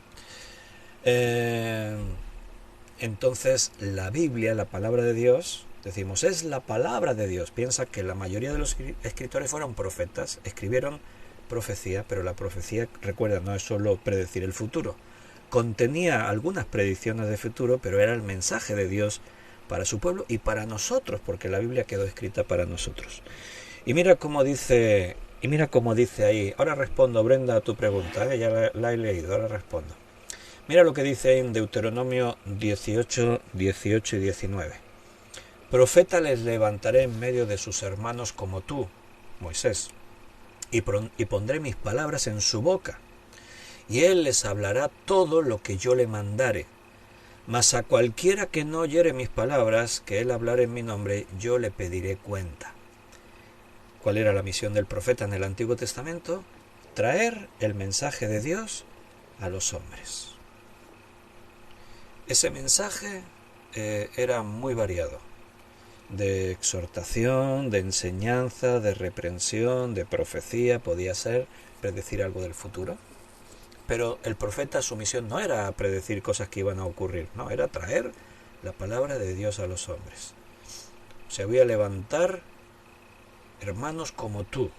Entonces la Biblia, la palabra de Dios, decimos, es la palabra de Dios. Piensa que la mayoría de los escritores fueron profetas, escribieron profecía, pero la profecía, recuerda, no es solo predecir el futuro. Contenía algunas predicciones de futuro, pero era el mensaje de Dios para su pueblo y para nosotros, porque la Biblia quedó escrita para nosotros. Y mira cómo dice ahí. Ahora respondo, Brenda, a tu pregunta, ya la he leído, ahora respondo. Mira lo que dice en Deuteronomio 18, 18 y 19. Profeta les levantaré en medio de sus hermanos como tú, Moisés, y pondré mis palabras en su boca, y él les hablará todo lo que yo le mandare. Mas a cualquiera que no oyere mis palabras, que él hablare en mi nombre, yo le pediré cuenta. ¿Cuál era la misión del profeta en el Antiguo Testamento? Traer el mensaje de Dios a los hombres. Ese mensaje era muy variado. de exhortación, de enseñanza, de reprensión, de profecía, podía ser predecir algo del futuro. Pero el profeta, su misión no era predecir cosas que iban a ocurrir, no, era traer la palabra de Dios a los hombres. Se voy a levantar hermanos como tú,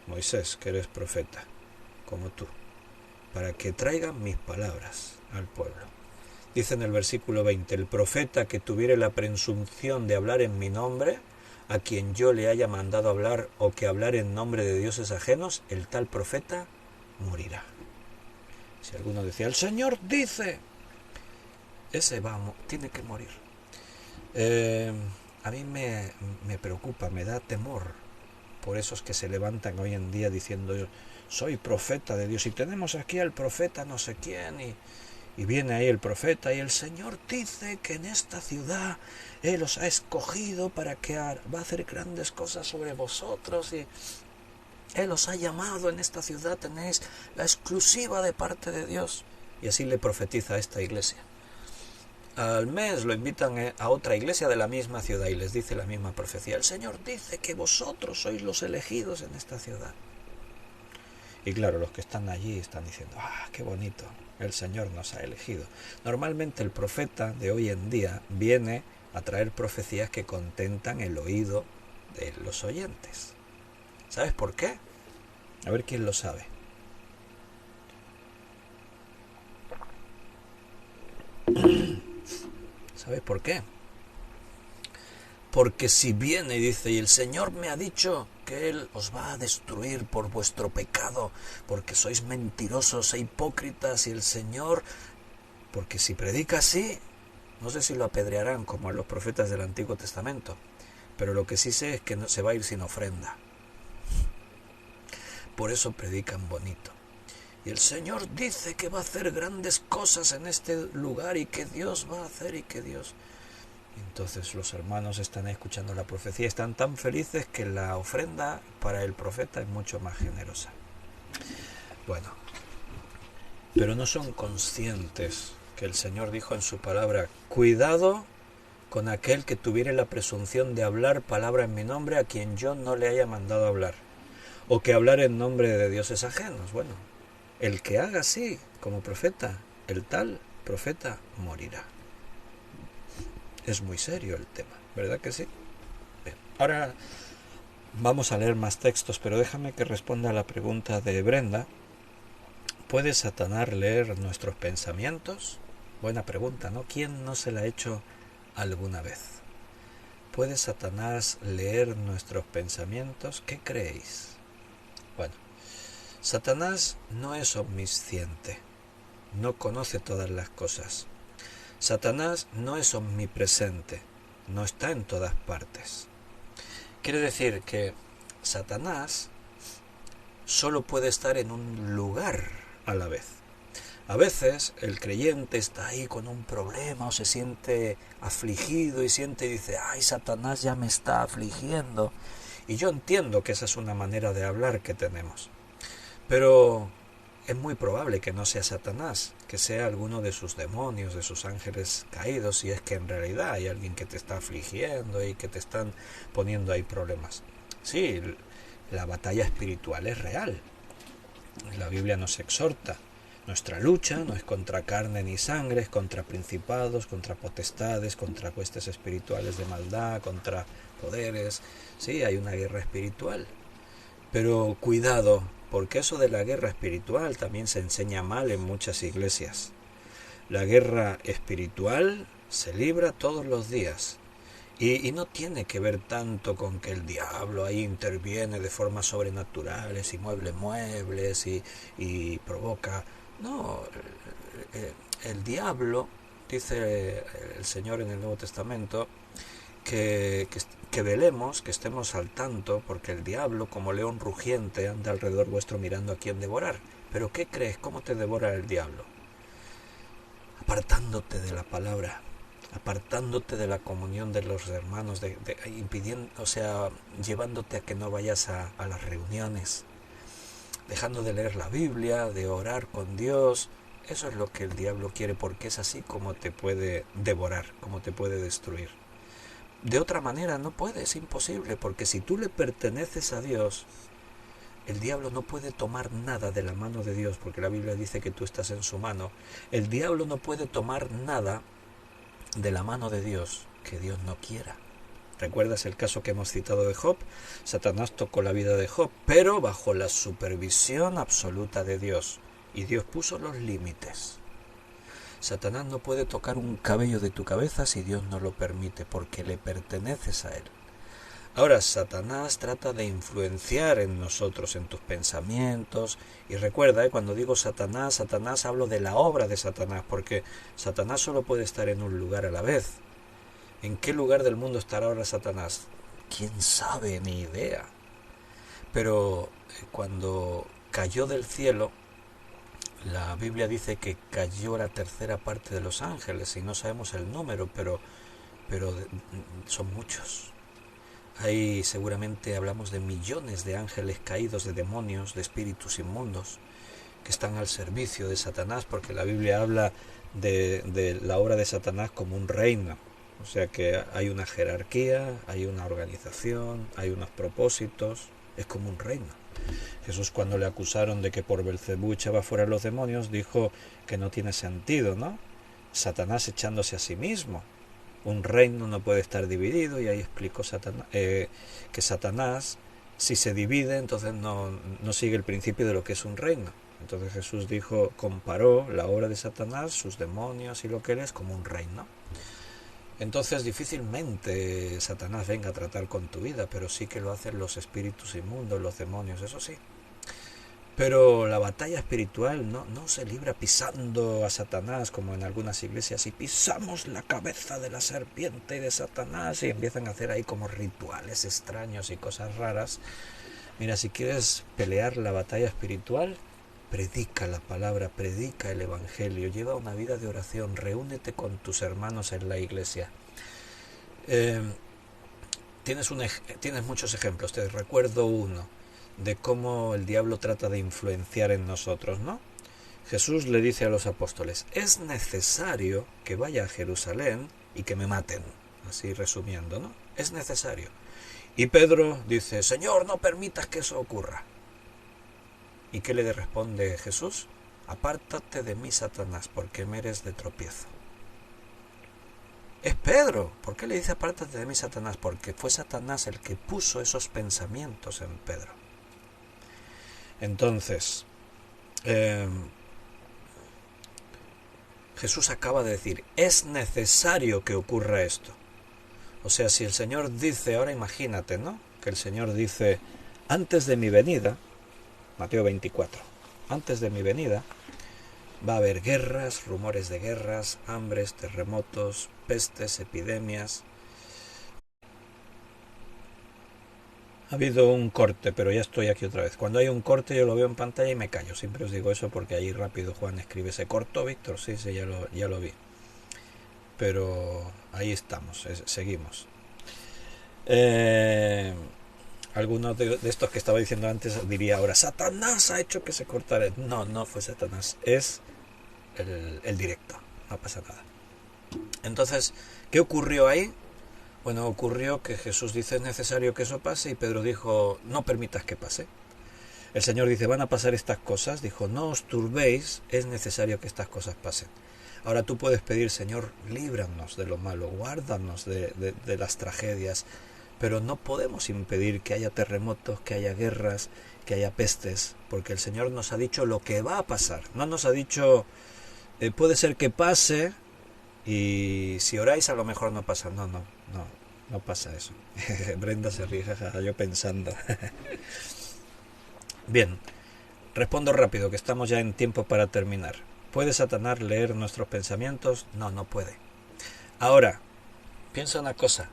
Moisés, que eres profeta, como tú, para que traigan mis palabras al pueblo. Dice en el versículo 20, el profeta que tuviere la presunción de hablar en mi nombre, a quien yo le haya mandado hablar o que hablar en nombre de dioses ajenos, el tal profeta morirá. Si alguno decía, el Señor dice, ese tiene que morir. A mí me preocupa, me da temor por esos que se levantan hoy en día diciendo, soy profeta de Dios, y tenemos aquí al profeta no sé quién, y viene ahí el profeta, y el Señor dice que en esta ciudad Él os ha escogido para que va a hacer grandes cosas sobre vosotros, y Él os ha llamado en esta ciudad, tenéis la exclusiva de parte de Dios. Y así le profetiza a esta iglesia. Al mes lo invitan a otra iglesia de la misma ciudad y les dice la misma profecía. El Señor dice que vosotros sois los elegidos en esta ciudad. Y claro, los que están allí están diciendo, qué bonito, el Señor nos ha elegido. Normalmente el profeta de hoy en día viene a traer profecías que contentan el oído de los oyentes. ¿Sabes por qué? A ver quién lo sabe. ¿Sabes por qué? Porque si viene y dice, y el Señor me ha dicho que Él os va a destruir por vuestro pecado, porque sois mentirosos e hipócritas, y el Señor, porque si predica así, no sé si lo apedrearán como a los profetas del Antiguo Testamento, pero lo que sí sé es que no se va a ir sin ofrenda. Por eso predican bonito. Y el Señor dice que va a hacer grandes cosas en este lugar y que Dios va a hacer y que Dios... Entonces los hermanos están escuchando la profecía, están tan felices que la ofrenda para el profeta es mucho más generosa. Bueno, pero no son conscientes que el Señor dijo en su palabra, cuidado con aquel que tuviere la presunción de hablar palabra en mi nombre a quien yo no le haya mandado hablar, o que hablar en nombre de dioses ajenos. Bueno, el que haga así como profeta, el tal profeta morirá. Es muy serio el tema, ¿verdad que sí? Bien, ahora vamos a leer más textos, pero déjame que responda a la pregunta de Brenda. ¿Puede Satanás leer nuestros pensamientos? Buena pregunta, ¿no? ¿Quién no se la ha hecho alguna vez? ¿Puede Satanás leer nuestros pensamientos? ¿Qué creéis? Bueno, Satanás no es omnisciente, no conoce todas las cosas. Satanás no es omnipresente, no está en todas partes. Quiere decir que Satanás solo puede estar en un lugar a la vez. A veces el creyente está ahí con un problema o se siente afligido y dice, ay, Satanás ya me está afligiendo. Y yo entiendo que esa es una manera de hablar que tenemos. Pero es muy probable que no sea Satanás, que sea alguno de sus demonios, de sus ángeles caídos, si es que en realidad hay alguien que te está afligiendo y que te están poniendo ahí problemas. Sí, la batalla espiritual es real. La Biblia nos exhorta. Nuestra lucha no es contra carne ni sangre, es contra principados, contra potestades, contra huestes espirituales de maldad, contra poderes. Sí, hay una guerra espiritual. Pero cuidado, porque eso de la guerra espiritual también se enseña mal en muchas iglesias. La guerra espiritual se libra todos los días y no tiene que ver tanto con que el diablo ahí interviene de formas sobrenaturales y mueve muebles y provoca. No, el diablo, dice el Señor en el Nuevo Testamento, que velemos, que estemos al tanto, porque el diablo, como león rugiente, anda alrededor vuestro mirando a quién devorar. ¿Pero qué crees? ¿Cómo te devora el diablo? Apartándote de la palabra, apartándote de la comunión de los hermanos, impidiendo, o sea, llevándote a que no vayas a las reuniones, dejando de leer la Biblia, de orar con Dios. Eso es lo que el diablo quiere, porque es así como te puede devorar, como te puede destruir. de otra manera no puede, es imposible, porque si tú le perteneces a Dios, el diablo no puede tomar nada de la mano de Dios, porque la Biblia dice que tú estás en su mano. El diablo no puede tomar nada de la mano de Dios que Dios no quiera. ¿Recuerdas el caso que hemos citado de Job? Satanás tocó la vida de Job, pero bajo la supervisión absoluta de Dios. Y Dios puso los límites. Satanás no puede tocar un cabello de tu cabeza si Dios no lo permite, porque le perteneces a él. Ahora, Satanás trata de influenciar en nosotros, en tus pensamientos. Y recuerda, cuando digo Satanás, Satanás hablo de la obra de Satanás, porque Satanás solo puede estar en un lugar a la vez. ¿En qué lugar del mundo estará ahora Satanás? ¿Quién sabe? Ni idea. Pero cuando cayó del cielo, la Biblia dice que cayó la tercera parte de los ángeles, y no sabemos el número, pero son muchos. Ahí seguramente hablamos de millones de ángeles caídos, de demonios, de espíritus inmundos, que están al servicio de Satanás, porque la Biblia habla de la obra de Satanás como un reino. O sea que hay una jerarquía, hay una organización, hay unos propósitos, es como un reino. Jesús, cuando le acusaron de que por Belcebú echaba fuera a los demonios, dijo que no tiene sentido, ¿no? Satanás echándose a sí mismo. Un reino no puede estar dividido, y ahí explicó que Satanás, si se divide, entonces no sigue el principio de lo que es un reino. Entonces Jesús comparó la obra de Satanás, sus demonios y lo que él es, como un reino. Entonces difícilmente Satanás venga a tratar con tu vida, pero sí que lo hacen los espíritus inmundos, los demonios, eso sí. Pero la batalla espiritual no se libra pisando a Satanás como en algunas iglesias, y pisamos la cabeza de la serpiente y de Satanás, y empiezan a hacer ahí como rituales extraños y cosas raras. Mira, si quieres pelear la batalla espiritual, predica la palabra, predica el evangelio, lleva una vida de oración, reúnete con tus hermanos en la iglesia. Tienes muchos ejemplos, te recuerdo uno de cómo el diablo trata de influenciar en nosotros, ¿no? Jesús le dice a los apóstoles: es necesario que vaya a Jerusalén y que me maten, así resumiendo, ¿no? Es necesario. Y Pedro dice: Señor, no permitas que eso ocurra. ¿Y qué le responde Jesús? Apártate de mí, Satanás, porque me eres de tropiezo. Es Pedro. ¿Por qué le dice apártate de mí, Satanás? Porque fue Satanás el que puso esos pensamientos en Pedro. Entonces, Jesús acaba de decir: es necesario que ocurra esto. O sea, si el Señor dice, ahora imagínate, ¿no? Que el Señor dice: antes de mi venida, Mateo 24, antes de mi venida va a haber guerras, rumores de guerras, hambres, terremotos, pestes, epidemias. Ha habido un corte, pero ya estoy aquí otra vez. Cuando hay un corte yo lo veo en pantalla y me callo. Siempre os digo eso porque ahí rápido Juan escribe: ¿se cortó, Víctor? Sí, ya lo vi. Pero ahí estamos, seguimos. Algunos de estos que estaba diciendo antes diría ahora: Satanás ha hecho que se cortara. No fue Satanás, es el directo, no pasa nada. Entonces, ¿qué ocurrió ahí? Bueno, ocurrió que Jesús dice: es necesario que eso pase, y Pedro dijo: no permitas que pase. El Señor dice: van a pasar estas cosas. Dijo: no os turbéis, es necesario que estas cosas pasen. Ahora tú puedes pedir: Señor, líbranos de lo malo, guárdanos de las tragedias, pero no podemos impedir que haya terremotos, que haya guerras, que haya pestes, porque el Señor nos ha dicho lo que va a pasar. No nos ha dicho puede ser que pase, y si oráis a lo mejor no pasa. No pasa eso. Brenda se ríe, jajaja, yo pensando. Bien, respondo rápido, que estamos ya en tiempo para terminar. ¿Puede Satanás leer nuestros pensamientos? No puede. Ahora, piensa una cosa.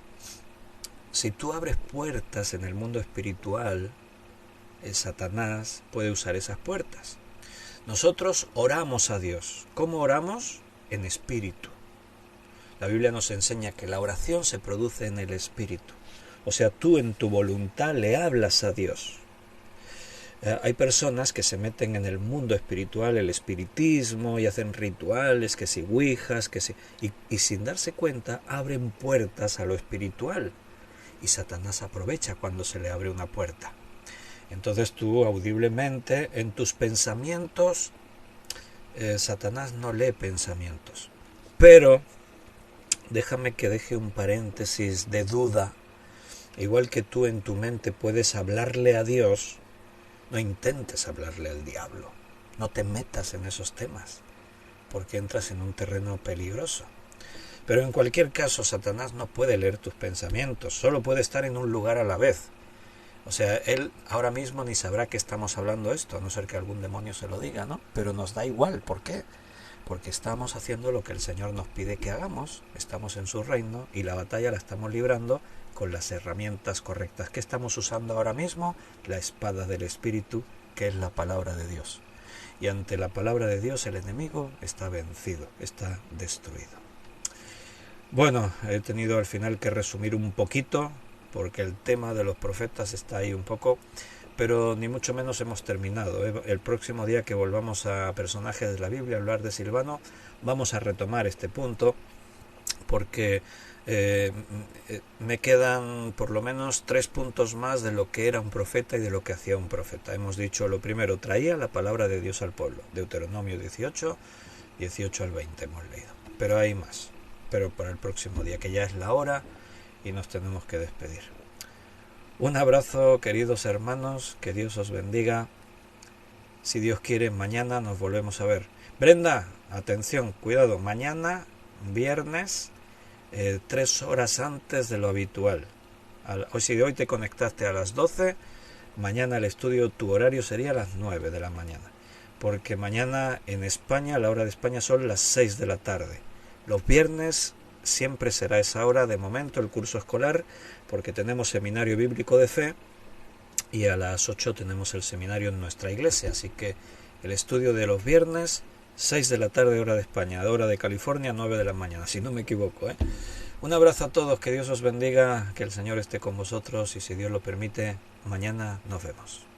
Si tú abres puertas en el mundo espiritual, Satanás puede usar esas puertas. Nosotros oramos a Dios. ¿Cómo oramos? En espíritu. La Biblia nos enseña que la oración se produce en el espíritu. O sea, tú en tu voluntad le hablas a Dios. Hay personas que se meten en el mundo espiritual, el espiritismo, y hacen rituales, que si ouijas, que si... y sin darse cuenta abren puertas a lo espiritual. Y Satanás aprovecha cuando se le abre una puerta. Entonces tú audiblemente, en tus pensamientos, Satanás no lee pensamientos. Pero déjame que deje un paréntesis de duda. Igual que tú en tu mente puedes hablarle a Dios, no intentes hablarle al diablo. No te metas en esos temas, porque entras en un terreno peligroso. Pero en cualquier caso, Satanás no puede leer tus pensamientos, solo puede estar en un lugar a la vez. O sea, él ahora mismo ni sabrá que estamos hablando esto, a no ser que algún demonio se lo diga, ¿no? Pero nos da igual, ¿por qué? Porque estamos haciendo lo que el Señor nos pide que hagamos, estamos en su reino y la batalla la estamos librando con las herramientas correctas. ¿Qué estamos usando ahora mismo? La espada del Espíritu, que es la palabra de Dios. Y ante la palabra de Dios el enemigo está vencido, está destruido. Bueno, he tenido al final que resumir un poquito, porque el tema de los profetas está ahí un poco, pero ni mucho menos hemos terminado. El próximo día que volvamos a personajes de la Biblia, a hablar de Silvano, vamos a retomar este punto, porque me quedan por lo menos 3 puntos más de lo que era un profeta y de lo que hacía un profeta. Hemos dicho, lo primero, traía la palabra de Dios al pueblo, Deuteronomio 18, 18 al 20 hemos leído, pero hay más. Pero para el próximo día, que ya es la hora y nos tenemos que despedir. Un abrazo, queridos hermanos, que Dios os bendiga. Si Dios quiere, mañana nos volvemos a ver. Brenda, atención, cuidado, mañana, viernes, 3 horas antes de lo habitual. Si hoy te conectaste a las 12, mañana el estudio, tu horario sería a las 9 de la mañana. Porque mañana en España, la hora de España son las 6 de la tarde. Los viernes siempre será esa hora, de momento, el curso escolar, porque tenemos seminario bíblico de fe y a las 8 tenemos el seminario en nuestra iglesia. Así que el estudio de los viernes, 6 de la tarde, hora de España, hora de California, 9 de la mañana, si no me equivoco. Un abrazo a todos, que Dios os bendiga, que el Señor esté con vosotros y si Dios lo permite, mañana nos vemos.